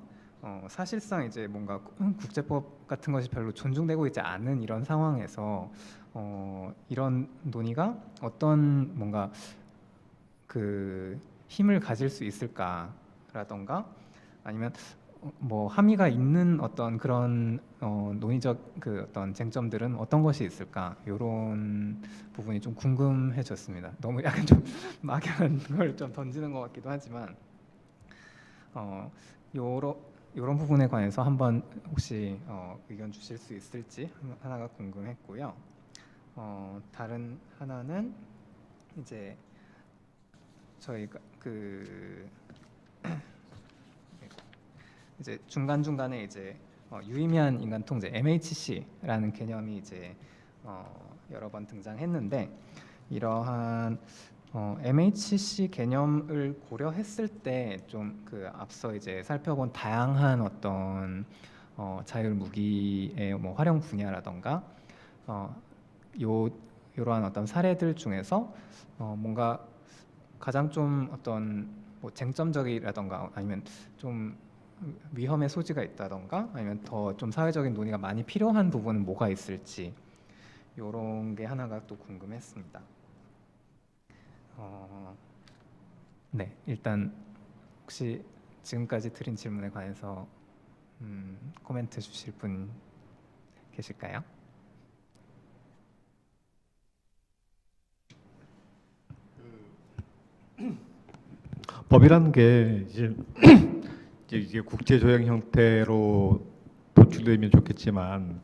사실상 이제 뭔가 국제법 같은 것이 별로 존중되고 있지 않은 이런 상황에서 이런 논의가 어떤 뭔가 그 힘을 가질 수 있을까라던가 아니면 뭐 함의가 있는 어떤 그런 논의적 그 어떤 쟁점들은 어떤 것이 있을까 이런 부분이 좀 궁금해졌습니다. 너무 약간 좀 막연한 걸 좀 던지는 것 같기도 하지만 이런 부분에 관해서 한번 혹시 의견 주실 수 있을지 하나가 궁금했고요. 다른 하나는 이제 저희가 이제 중간중간에 이제 유의미한 인간 통제 MHC라는 개념이 이제 여러 번 등장했는데 이러한 MHC 개념을 고려했을 때 좀 앞서 이제 살펴본 다양한 어떤 자율 무기의 뭐 활용 분야라던가 이러한 어떤 사례들 중에서 뭔가 가장 좀 어떤 뭐 쟁점적이라던가 아니면 좀 위험의 소지가 있다던가 아니면 더 좀 사회적인 논의가 많이 필요한 부분은 뭐가 있을지 이런 게 하나가 또 궁금했습니다. 네, 일단 혹시 지금까지 드린 질문에 관해서 코멘트 주실 분 계실까요? 법이라는 게 이제 국제 조약 형태로 도출되면 좋겠지만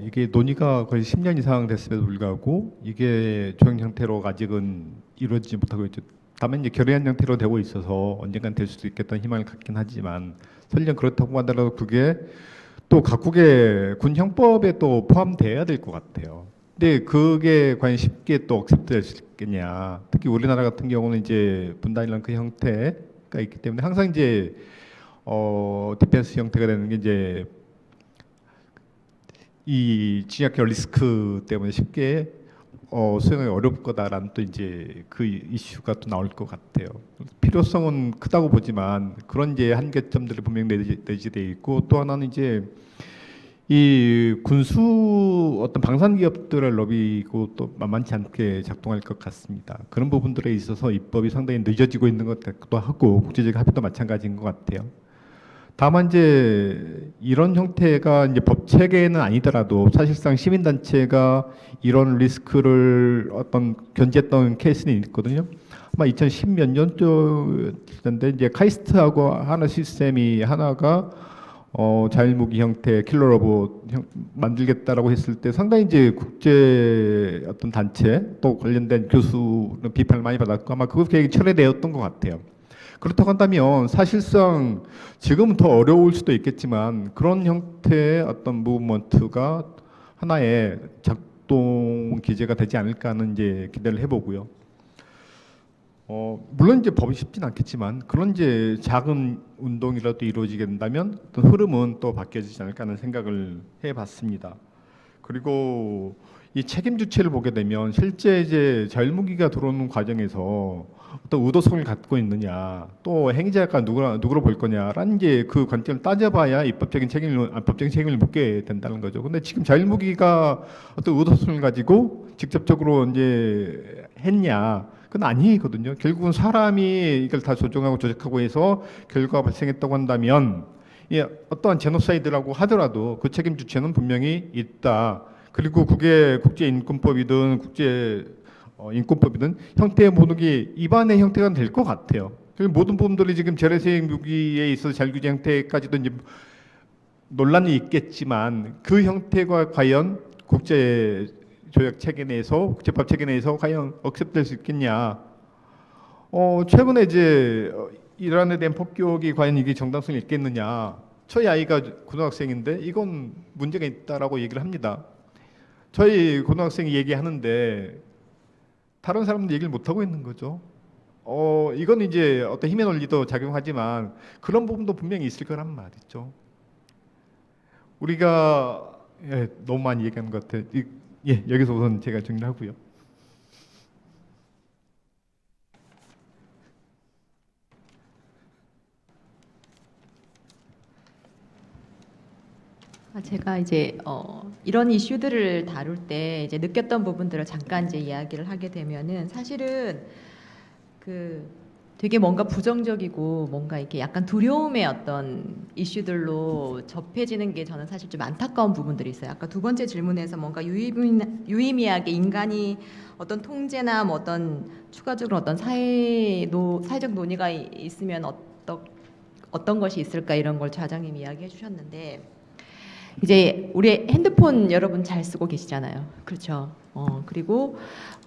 이게 논의가 거의 10년 이상 됐음에도 불구하고 이게 조약 형태로 아직은 이루어지지 못하고 있죠. 다만 이제 결의안 형태로 되고 있어서 언젠간 될 수도 있겠다는 희망을 갖긴 하지만 설령 그렇다고 하더라도 그게 또 각국의 군 형법에 또 포함돼야 될 것 같아요. 근데 그게 과연 쉽게 또 억셉트될 수 있겠냐. 특히 우리나라 같은 경우는 이제 분단이라는 그 형태가 있기 때문에 항상 이제 디펜스 형태가 되는 게 이제 이 진약형 리스크 때문에 쉽게 수행하기 어려울 거다라는 또 이제 그 이슈가 또 나올 것 같아요. 필요성은 크다고 보지만 그런 이제 한계점들이 분명히 내재되어 있고 또 하나는 이제 이 군수 어떤 방산 기업들을 러비고 또 만만치 않게 작동할 것 같습니다. 그런 부분들에 있어서 입법이 상당히 늦어지고 있는 것 같기도 하고 국제적 합의도 마찬가지인 것 같아요. 다만 이제 이런 형태가 이제 법 체계는 아니더라도 사실상 시민단체가 이런 리스크를 어떤 견제했던 케이스는 있거든요. 아마 2010 몇 년도인데 이제 카이스트하고 하나 시스템이 하나가 자율무기 형태 킬러 로봇 만들겠다라고 했을 때 상당히 이제 국제 어떤 단체 또 관련된 교수는 비판을 많이 받았고 아마 그 계획이 철회되었던 것 같아요. 그렇다고 한다면 사실상 지금은 더 어려울 수도 있겠지만 그런 형태의 어떤 무브먼트가 하나의 작동 기제가 되지 않을까 하는 이제 기대를 해보고요. 물론 이제 법이 쉽진 않겠지만 그런 이제 작은 운동이라도 이루어지게 된다면 어떤 흐름은 또 바뀌어지지 않을까 하는 생각을 해봤습니다. 그리고 이 책임 주체를 보게 되면 실제 이제 자율무기가 들어오는 과정에서 어떤 의도성을 갖고 있느냐, 또 행위자가 누구로 볼 거냐라는 이제 그 관점을 따져봐야 법적인 책임을 묻게 된다는 거죠. 근데 지금 자율무기가 어떤 의도성을 가지고 직접적으로 이제 했냐? 그건 아니거든요. 결국은 사람이 이걸 다 조종하고 조작하고 해서 결과가 발생했다고 한다면 어떠한 제노사이드라고 하더라도 그 책임 주체는 분명히 있다. 그리고 그게 국제인권법이든 국제 인권법이든 형태의 모든 게 입안의 형태가 될 것 같아요. 그리고 모든 부분들이 지금 재래식 무기에 있어서 자율규제 형태까지도 이제 논란이 있겠지만 그 형태가 과연 국제 조약 체계 내에서 국제법 체계 내에서 과연 억셉될 수 있겠냐? 최근에 이제 이란에 대한 폭격이 과연 이게 정당성이 있겠느냐? 저희 아이가 고등학생인데 이건 문제가 있다라고 얘기를 합니다. 저희 고등학생이 얘기하는데 다른 사람들 얘기를 못 하고 있는 거죠. 이건 이제 어떤 힘의 논리도 작용하지만 그런 부분도 분명히 있을 거란 말이죠. 우리가 너무 많이 얘기하는 것 같아요. 여기서 우선 제가 정리하고요. 제가 이제 이런 이슈들을 다룰 때 이제 느꼈던 부분들을 잠깐 이제 이야기를 하게 되면은 사실은 되게 뭔가 부정적이고 뭔가 이렇게 약간 두려움의 어떤 이슈들로 접해지는 게 저는 사실 좀 안타까운 부분들이 있어요. 아까 두 번째 질문에서 뭔가 유의미하게 인간이 어떤 통제나 뭐 어떤 추가적으로 어떤 사회적 논의가 있으면 어떤 것이 있을까 이런 걸 좌장님이 이야기해 주셨는데 이제 우리 핸드폰 여러분 잘 쓰고 계시잖아요. 그렇죠. 그리고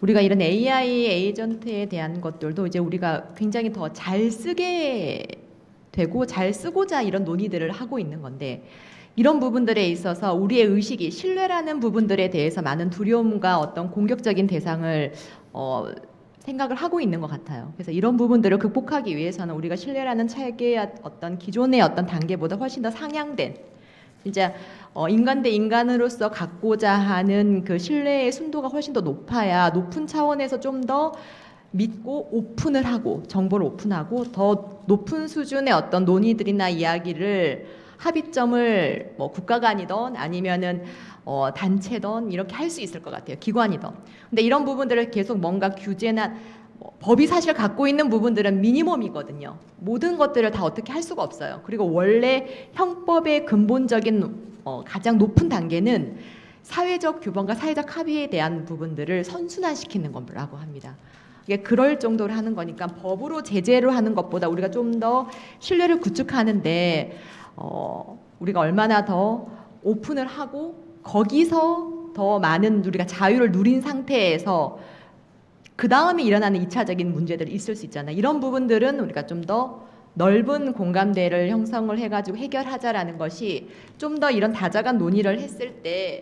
우리가 이런 AI 에이전트에 대한 것들도 이제 우리가 굉장히 더 잘 쓰게 되고 잘 쓰고자 이런 논의들을 하고 있는 건데 이런 부분들에 있어서 우리의 의식이 신뢰라는 부분들에 대해서 많은 두려움과 어떤 공격적인 대상을 생각을 하고 있는 것 같아요. 그래서 이런 부분들을 극복하기 위해서는 우리가 신뢰라는 체계의 어떤 기존의 어떤 단계보다 훨씬 더 상향된 진짜 인간 대 인간으로서 갖고자 하는 그 신뢰의 순도가 훨씬 더 높아야 높은 차원에서 좀 더 믿고 오픈을 하고 정보를 오픈하고 더 높은 수준의 어떤 논의들이나 이야기를 합의점을 뭐 국가 간이든 아니면은 단체든 이렇게 할 수 있을 것 같아요. 기관이든. 근데 이런 부분들을 계속 뭔가 규제나 법이 사실 갖고 있는 부분들은 미니멈이거든요. 모든 것들을 다 어떻게 할 수가 없어요. 그리고 원래 형법의 근본적인 가장 높은 단계는 사회적 규범과 사회적 합의에 대한 부분들을 선순환시키는 거라고 합니다. 이게 그럴 정도로 하는 거니까 법으로 제재를 하는 것보다 우리가 좀 더 신뢰를 구축하는데 우리가 얼마나 더 오픈을 하고 거기서 더 많은 우리가 자유를 누린 상태에서 그 다음에 일어나는 2차적인 문제들이 있을 수 있잖아요. 이런 부분들은 우리가 좀 더 넓은 공감대를 형성을 해가지고 해결하자라는 것이 좀 더 이런 다자간 논의를 했을 때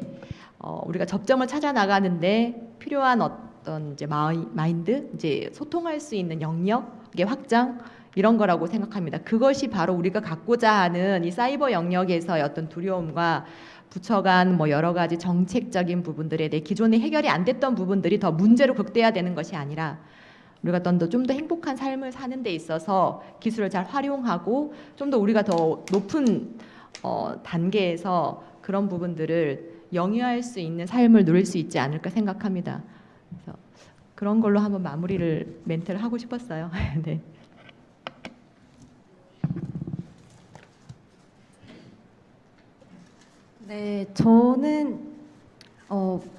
우리가 접점을 찾아 나가는데 필요한 어떤 이제 마인드, 이제 소통할 수 있는 영역의 확장 이런 거라고 생각합니다. 그것이 바로 우리가 갖고자 하는 이 사이버 영역에서의 어떤 두려움과 부처간 뭐 여러 가지 정책적인 부분들에 대해 기존에 해결이 안 됐던 부분들이 더 문제로 극대화되는 것이 아니라 우리가 좀 더 행복한 삶을 사는 데 있어서 기술을 잘 활용하고 좀 더 우리가 더 높은 단계에서 그런 부분들을 영위할 수 있는 삶을 누릴 수 있지 않을까 생각합니다. 그래서 그런 걸로 한번 멘트를 하고 싶었어요. 네. 네, 저는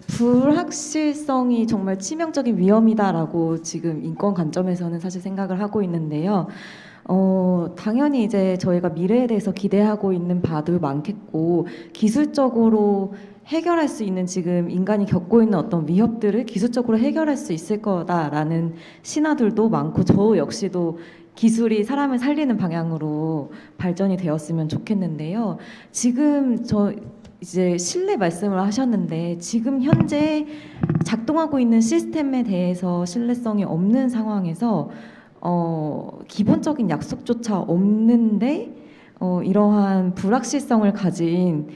불확실성이 정말 치명적인 위험이다라고 지금 인권 관점에서는 사실 생각을 하고 있는데요. 당연히 이제 저희가 미래에 대해서 기대하고 있는 바도 많겠고 기술적으로 해결할 수 있는 지금 인간이 겪고 있는 어떤 위협들을 기술적으로 해결할 수 있을 거다라는 신화들도 많고 저 역시도 기술이 사람을 살리는 방향으로 발전이 되었으면 좋겠는데요. 지금 이제 신뢰 말씀을 하셨는데 지금 현재 작동하고 있는 시스템에 대해서 신뢰성이 없는 상황에서 기본적인 약속조차 없는데 이러한 불확실성을 가진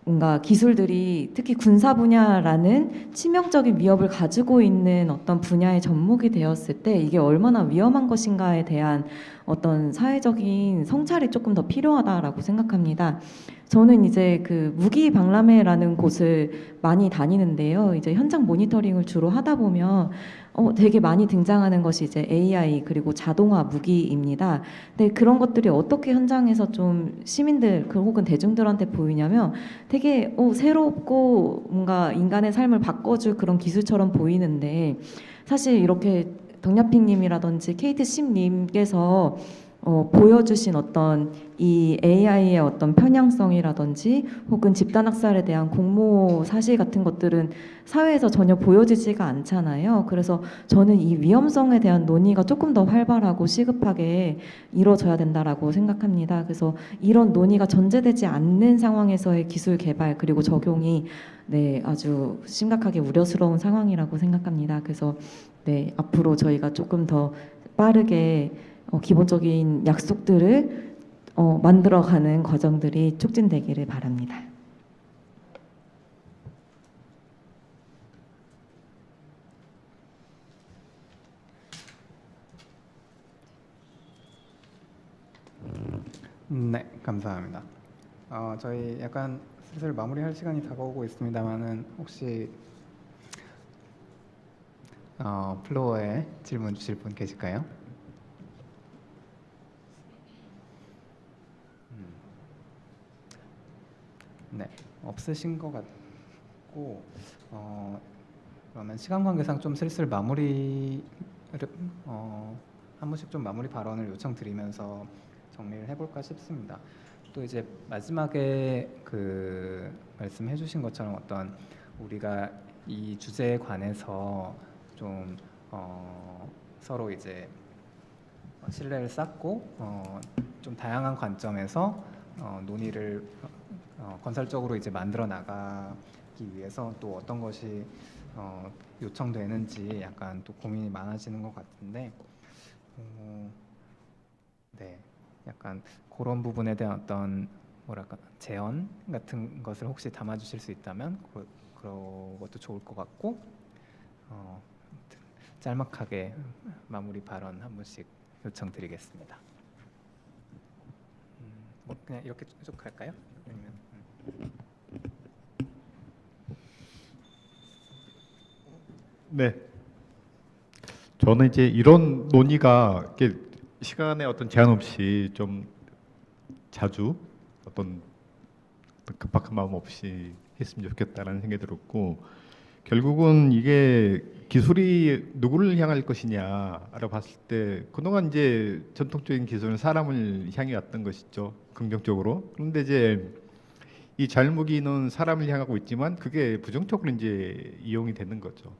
뭔가 기술들이 특히 군사 분야라는 치명적인 위협을 가지고 있는 어떤 분야의 접목이 되었을 때 이게 얼마나 위험한 것인가에 대한 어떤 사회적인 성찰이 조금 더 필요하다라고 생각합니다. 저는 이제 그 무기 박람회라는 곳을 많이 다니는데요. 이제 현장 모니터링을 주로 하다 보면 되게 많이 등장하는 것이 이제 AI 그리고 자동화 무기입니다. 근데 그런 것들이 어떻게 현장에서 좀 시민들 혹은 대중들한테 보이냐면 되게 새롭고 뭔가 인간의 삶을 바꿔줄 그런 기술처럼 보이는데 사실 이렇게 덕야핑님이라든지 케이트 심님께서 보여주신 어떤 이 AI의 어떤 편향성이라든지 혹은 집단학살에 대한 공모 사실 같은 것들은 사회에서 전혀 보여지지가 않잖아요. 그래서 저는 이 위험성에 대한 논의가 조금 더 활발하고 시급하게 이루어져야 된다라고 생각합니다. 그래서 이런 논의가 전제되지 않는 상황에서의 기술 개발 그리고 적용이 네, 아주 심각하게 우려스러운 상황이라고 생각합니다. 그래서 네, 앞으로 저희가 조금 더 빠르게 기본적인 약속들을 만들어가는 과정들이 촉진되기를 바랍니다. 네, 감사합니다. 저희 약간 슬슬 마무리할 시간이 다가오고 있습니다만은 혹시 플로어에 질문 주실 분 계실까요? 네, 없으신 것 같고 그러면 시간 관계상 좀 슬슬 마무리를 한 분씩 좀 마무리 발언을 요청드리면서 정리를 해볼까 싶습니다. 또 이제 마지막에 그 말씀해주신 것처럼 어떤 우리가 이 주제에 관해서 좀 서로 이제 신뢰를 쌓고 좀 다양한 관점에서 논의를 건설적으로 이제 만들어 나가기 위해서 또 어떤 것이 요청되는지 약간 또 고민이 많아지는 것 같은데 네, 약간 그런 부분에 대한 어떤 뭐랄까 제언 같은 것을 혹시 담아주실 수 있다면 그런 것도 좋을 것 같고 짤막하게 마무리 발언 한 분씩 요청드리겠습니다. 뭐 그냥 이렇게 쭉 갈까요? 아니면 네, 저는 이제 이런 논의가 이렇게 시간에 어떤 제한 없이 좀 자주 어떤 급박한 마음 없이 했으면 좋겠다라는 생각이 들었고, 결국은 이게 기술이 누구를 향할 것이냐 알아봤을 때 그동안 이제 전통적인 기술은 사람을 향해 왔던 것이죠, 긍정적으로. 그런데 이제 이 자율무기는 사람을 향하고 있지만 그게 부정적으로 이제 이용이 되는 거죠.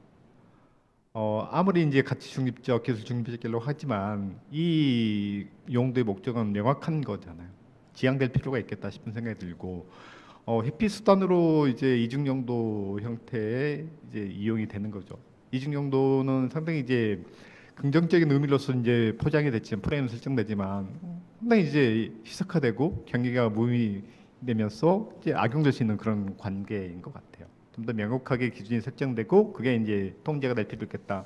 아무리 이제 가치 중립적, 기술 중립적이라고 하지만 이 용도의 목적은 명확한 거잖아요. 지양될 필요가 있겠다 싶은 생각이 들고, 회피 수단으로 이제 이중 용도 형태의 이제 이용이 되는 거죠. 이중 용도는 상당히 이제 긍정적인 의미로서 이제 포장이 됐지만, 프레임 설정되지만 상당히 이제 희석화되고 경계가 무의되면서 이제 악용될 수 있는 그런 관계인 것 같아요. 좀 더 명확하게 기준이 설정되고 그게 이제 통제가 될 필요 있겠다.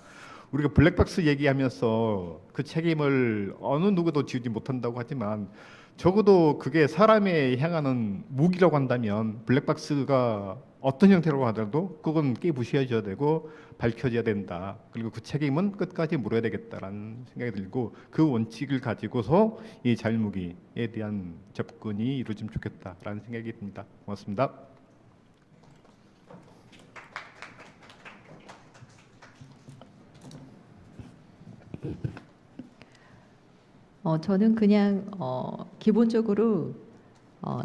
우리가 블랙박스 얘기하면서 그 책임을 어느 누구도 지우지 못한다고 하지만 적어도 그게 사람에 향하는 무기라고 한다면 블랙박스가 어떤 형태라고 하더라도 그건 깨부셔져야 되고 밝혀져야 된다. 그리고 그 책임은 끝까지 물어야 되겠다라는 생각이 들고, 그 원칙을 가지고서 이 자율무기에 대한 접근이 이루어지면 좋겠다라는 생각이 듭니다. 고맙습니다. 저는 그냥 기본적으로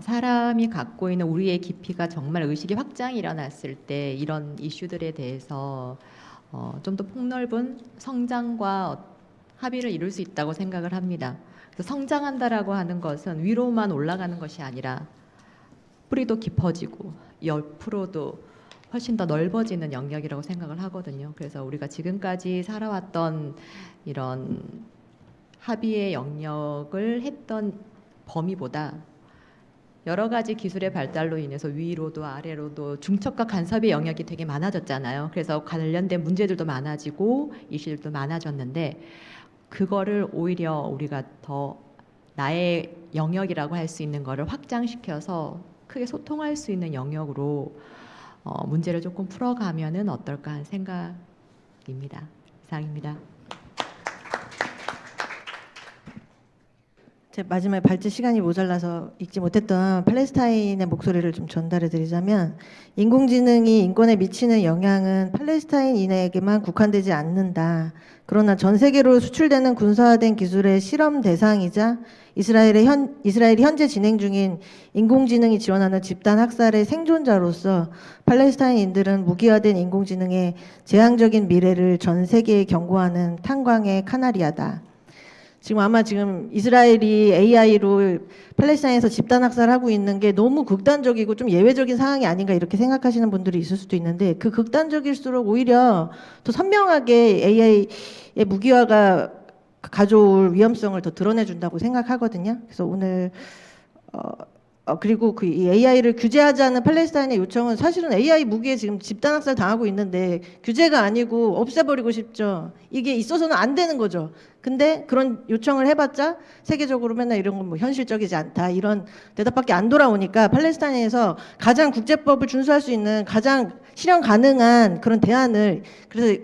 사람이 갖고 있는 우리의 깊이가 정말 의식의 확장이 일어났을 때 이런 이슈들에 대해서 좀 더 폭넓은 성장과 합의를 이룰 수 있다고 생각을 합니다. 그래서 성장한다라고 하는 것은 위로만 올라가는 것이 아니라 뿌리도 깊어지고 옆으로도 훨씬 더 넓어지는 영역이라고 생각을 하거든요. 그래서 우리가 지금까지 살아왔던 이런 합의의 영역을 했던 범위보다 여러 가지 기술의 발달로 인해서 위로도 아래로도 중첩과 간섭의 영역이 되게 많아졌잖아요. 그래서 관련된 문제들도 많아지고 이슈들도 많아졌는데, 그거를 오히려 우리가 더 나의 영역이라고 할 수 있는 거를 확장시켜서 크게 소통할 수 있는 영역으로 문제를 조금 풀어가면은 어떨까 하는 생각입니다. 이상입니다. 제 마지막에 발제 시간이 모자라서 읽지 못했던 팔레스타인의 목소리를 좀 전달해 드리자면, 인공지능이 인권에 미치는 영향은 팔레스타인인에게만 국한되지 않는다. 그러나 전 세계로 수출되는 군사화된 기술의 실험 대상이자 이스라엘이 현재 진행 중인 인공지능이 지원하는 집단 학살의 생존자로서 팔레스타인인들은 무기화된 인공지능의 재앙적인 미래를 전 세계에 경고하는 탄광의 카나리아다. 지금 이스라엘이 AI로 팔레스타인에서 집단 학살하고 있는 게 너무 극단적이고 좀 예외적인 상황이 아닌가 이렇게 생각하시는 분들이 있을 수도 있는데, 그 극단적일수록 오히려 더 선명하게 AI의 무기화가 가져올 위험성을 더 드러내준다고 생각하거든요. 그래서 오늘 그리고 이 AI를 규제하자는 팔레스타인의 요청은 사실은 AI 무기에 지금 집단 학살 당하고 있는데 규제가 아니고 없애버리고 싶죠. 이게 있어서는 안 되는 거죠. 근데 그런 요청을 해봤자 세계적으로 맨날 이런 건 뭐 현실적이지 않다 이런 대답밖에 안 돌아오니까, 팔레스타인에서 가장 국제법을 준수할 수 있는 가장 실현 가능한 그런 대안을, 그래서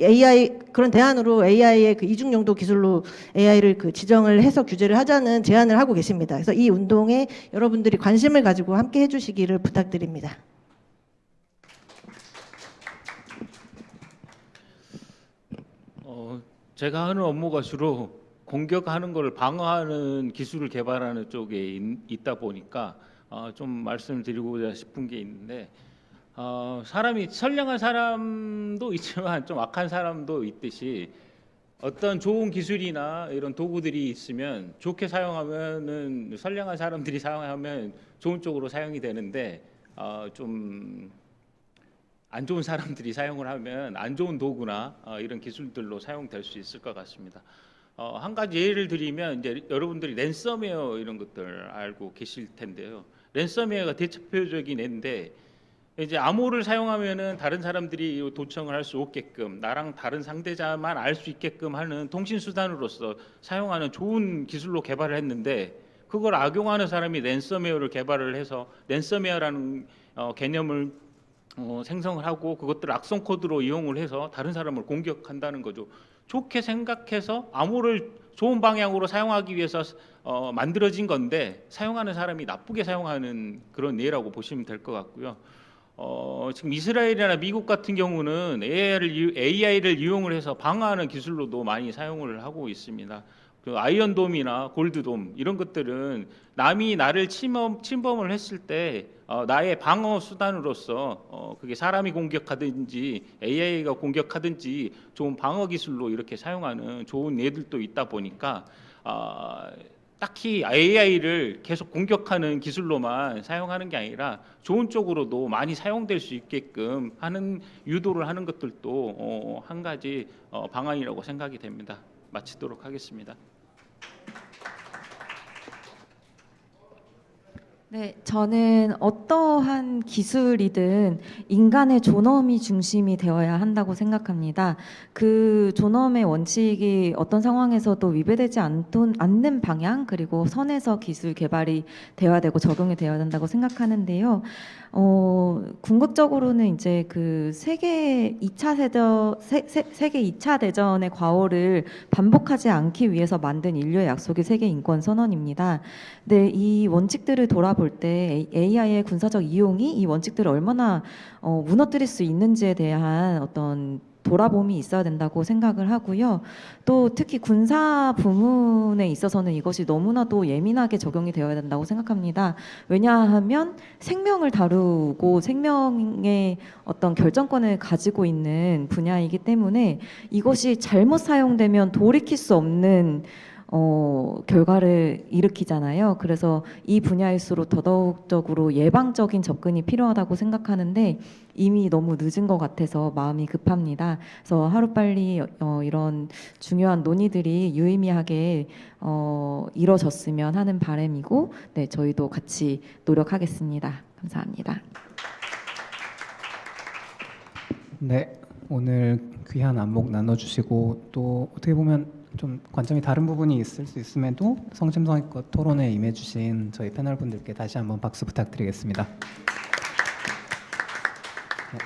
그런 대안으로 AI의 그 이중 용도 기술로 AI를 지정을 해서 규제를 하자는 제안을 하고 계십니다. 그래서 이 운동에 여러분들이 관심을 가지고 함께 해주시기를 부탁드립니다. 제가 하는 업무가 주로 공격하는 걸 방어하는 기술을 개발하는 쪽에 있다 보니까 좀 말씀드리고자 싶은 게 있는데, 사람이 선량한 사람도 있지만 좀 악한 사람도 있듯이, 어떤 좋은 기술이나 이런 도구들이 있으면 좋게 사용하면은 선량한 사람들이 사용하면 좋은 쪽으로 사용이 되는데, 좀 안 좋은 사람들이 사용을 하면 안 좋은 도구나 이런 기술들로 사용될 수 있을 것 같습니다. 한 가지 예를 들면, 이제 여러분들이 랜섬웨어 이런 것들 알고 계실 텐데요. 랜섬웨어가 대표적인 예인데, 이제 암호를 사용하면은 다른 사람들이 도청을 할 수 없게끔, 나랑 다른 상대자만 알 수 있게끔 하는 통신 수단으로서 사용하는 좋은 기술로 개발을 했는데, 그걸 악용하는 사람이 랜섬웨어를 개발을 해서 랜섬웨어라는 개념을 생성을 하고 그것들을 악성 코드로 이용을 해서 다른 사람을 공격한다는 거죠. 좋게 생각해서 암호를 좋은 방향으로 사용하기 위해서 만들어진 건데, 사용하는 사람이 나쁘게 사용하는 그런 예라고 보시면 될 것 같고요. 지금 이스라엘이나 미국 같은 경우는 AI를 이용을 해서 방어하는 기술로도 많이 사용을 하고 있습니다. 그 아이언돔이나 골드돔 이런 것들은 남이 나를 침범을 했을 때 나의 방어 수단으로서 그게 사람이 공격하든지 AI가 공격하든지 좋은 방어 기술로 이렇게 사용하는 좋은 예들도 있다 보니까, 딱히 AI를 계속 공격하는 기술로만 사용하는 게 아니라 좋은 쪽으로도 많이 사용될 수 있게끔 하는 유도를 하는 것들도 한 가지 방안이라고 생각이 됩니다. 마치도록 하겠습니다. 네, 저는 어떠한 기술이든 인간의 존엄이 중심이 되어야 한다고 생각합니다. 그 존엄의 원칙이 어떤 상황에서도 위배되지 않는 방향, 그리고 선에서 기술 개발이 되어야 되고 적용이 되어야 된다고 생각하는데요. 궁극적으로는 이제 그 세계 2차 대전의 과오를 반복하지 않기 위해서 만든 인류의 약속이 세계 인권 선언입니다. 네, 이 원칙들을 돌아볼 때 AI의 군사적 이용이 이 원칙들을 얼마나 무너뜨릴 수 있는지에 대한 어떤 돌아봄이 있어야 된다고 생각을 하고요. 또 특히 군사 부문에 있어서는 이것이 너무나도 예민하게 적용이 되어야 된다고 생각합니다. 왜냐하면 생명을 다루고 생명의 어떤 결정권을 가지고 있는 분야이기 때문에 이것이 잘못 사용되면 돌이킬 수 없는 결과를 일으키잖아요. 그래서 이 분야일수록 더더욱적으로 예방적인 접근이 필요하다고 생각하는데 이미 너무 늦은 것 같아서 마음이 급합니다. 그래서 하루빨리 이런 중요한 논의들이 유의미하게 이뤄졌으면 하는 바람이고, 네, 저희도 같이 노력하겠습니다. 감사합니다. 네, 오늘 귀한 안목 나눠주시고 또 어떻게 보면 좀 관점이 다른 부분이 있을 수 있음에도 성심성의껏 토론에 임해주신 저희 패널 분들께 다시 한번 박수 부탁드리겠습니다. 네,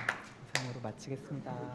이상으로 마치겠습니다.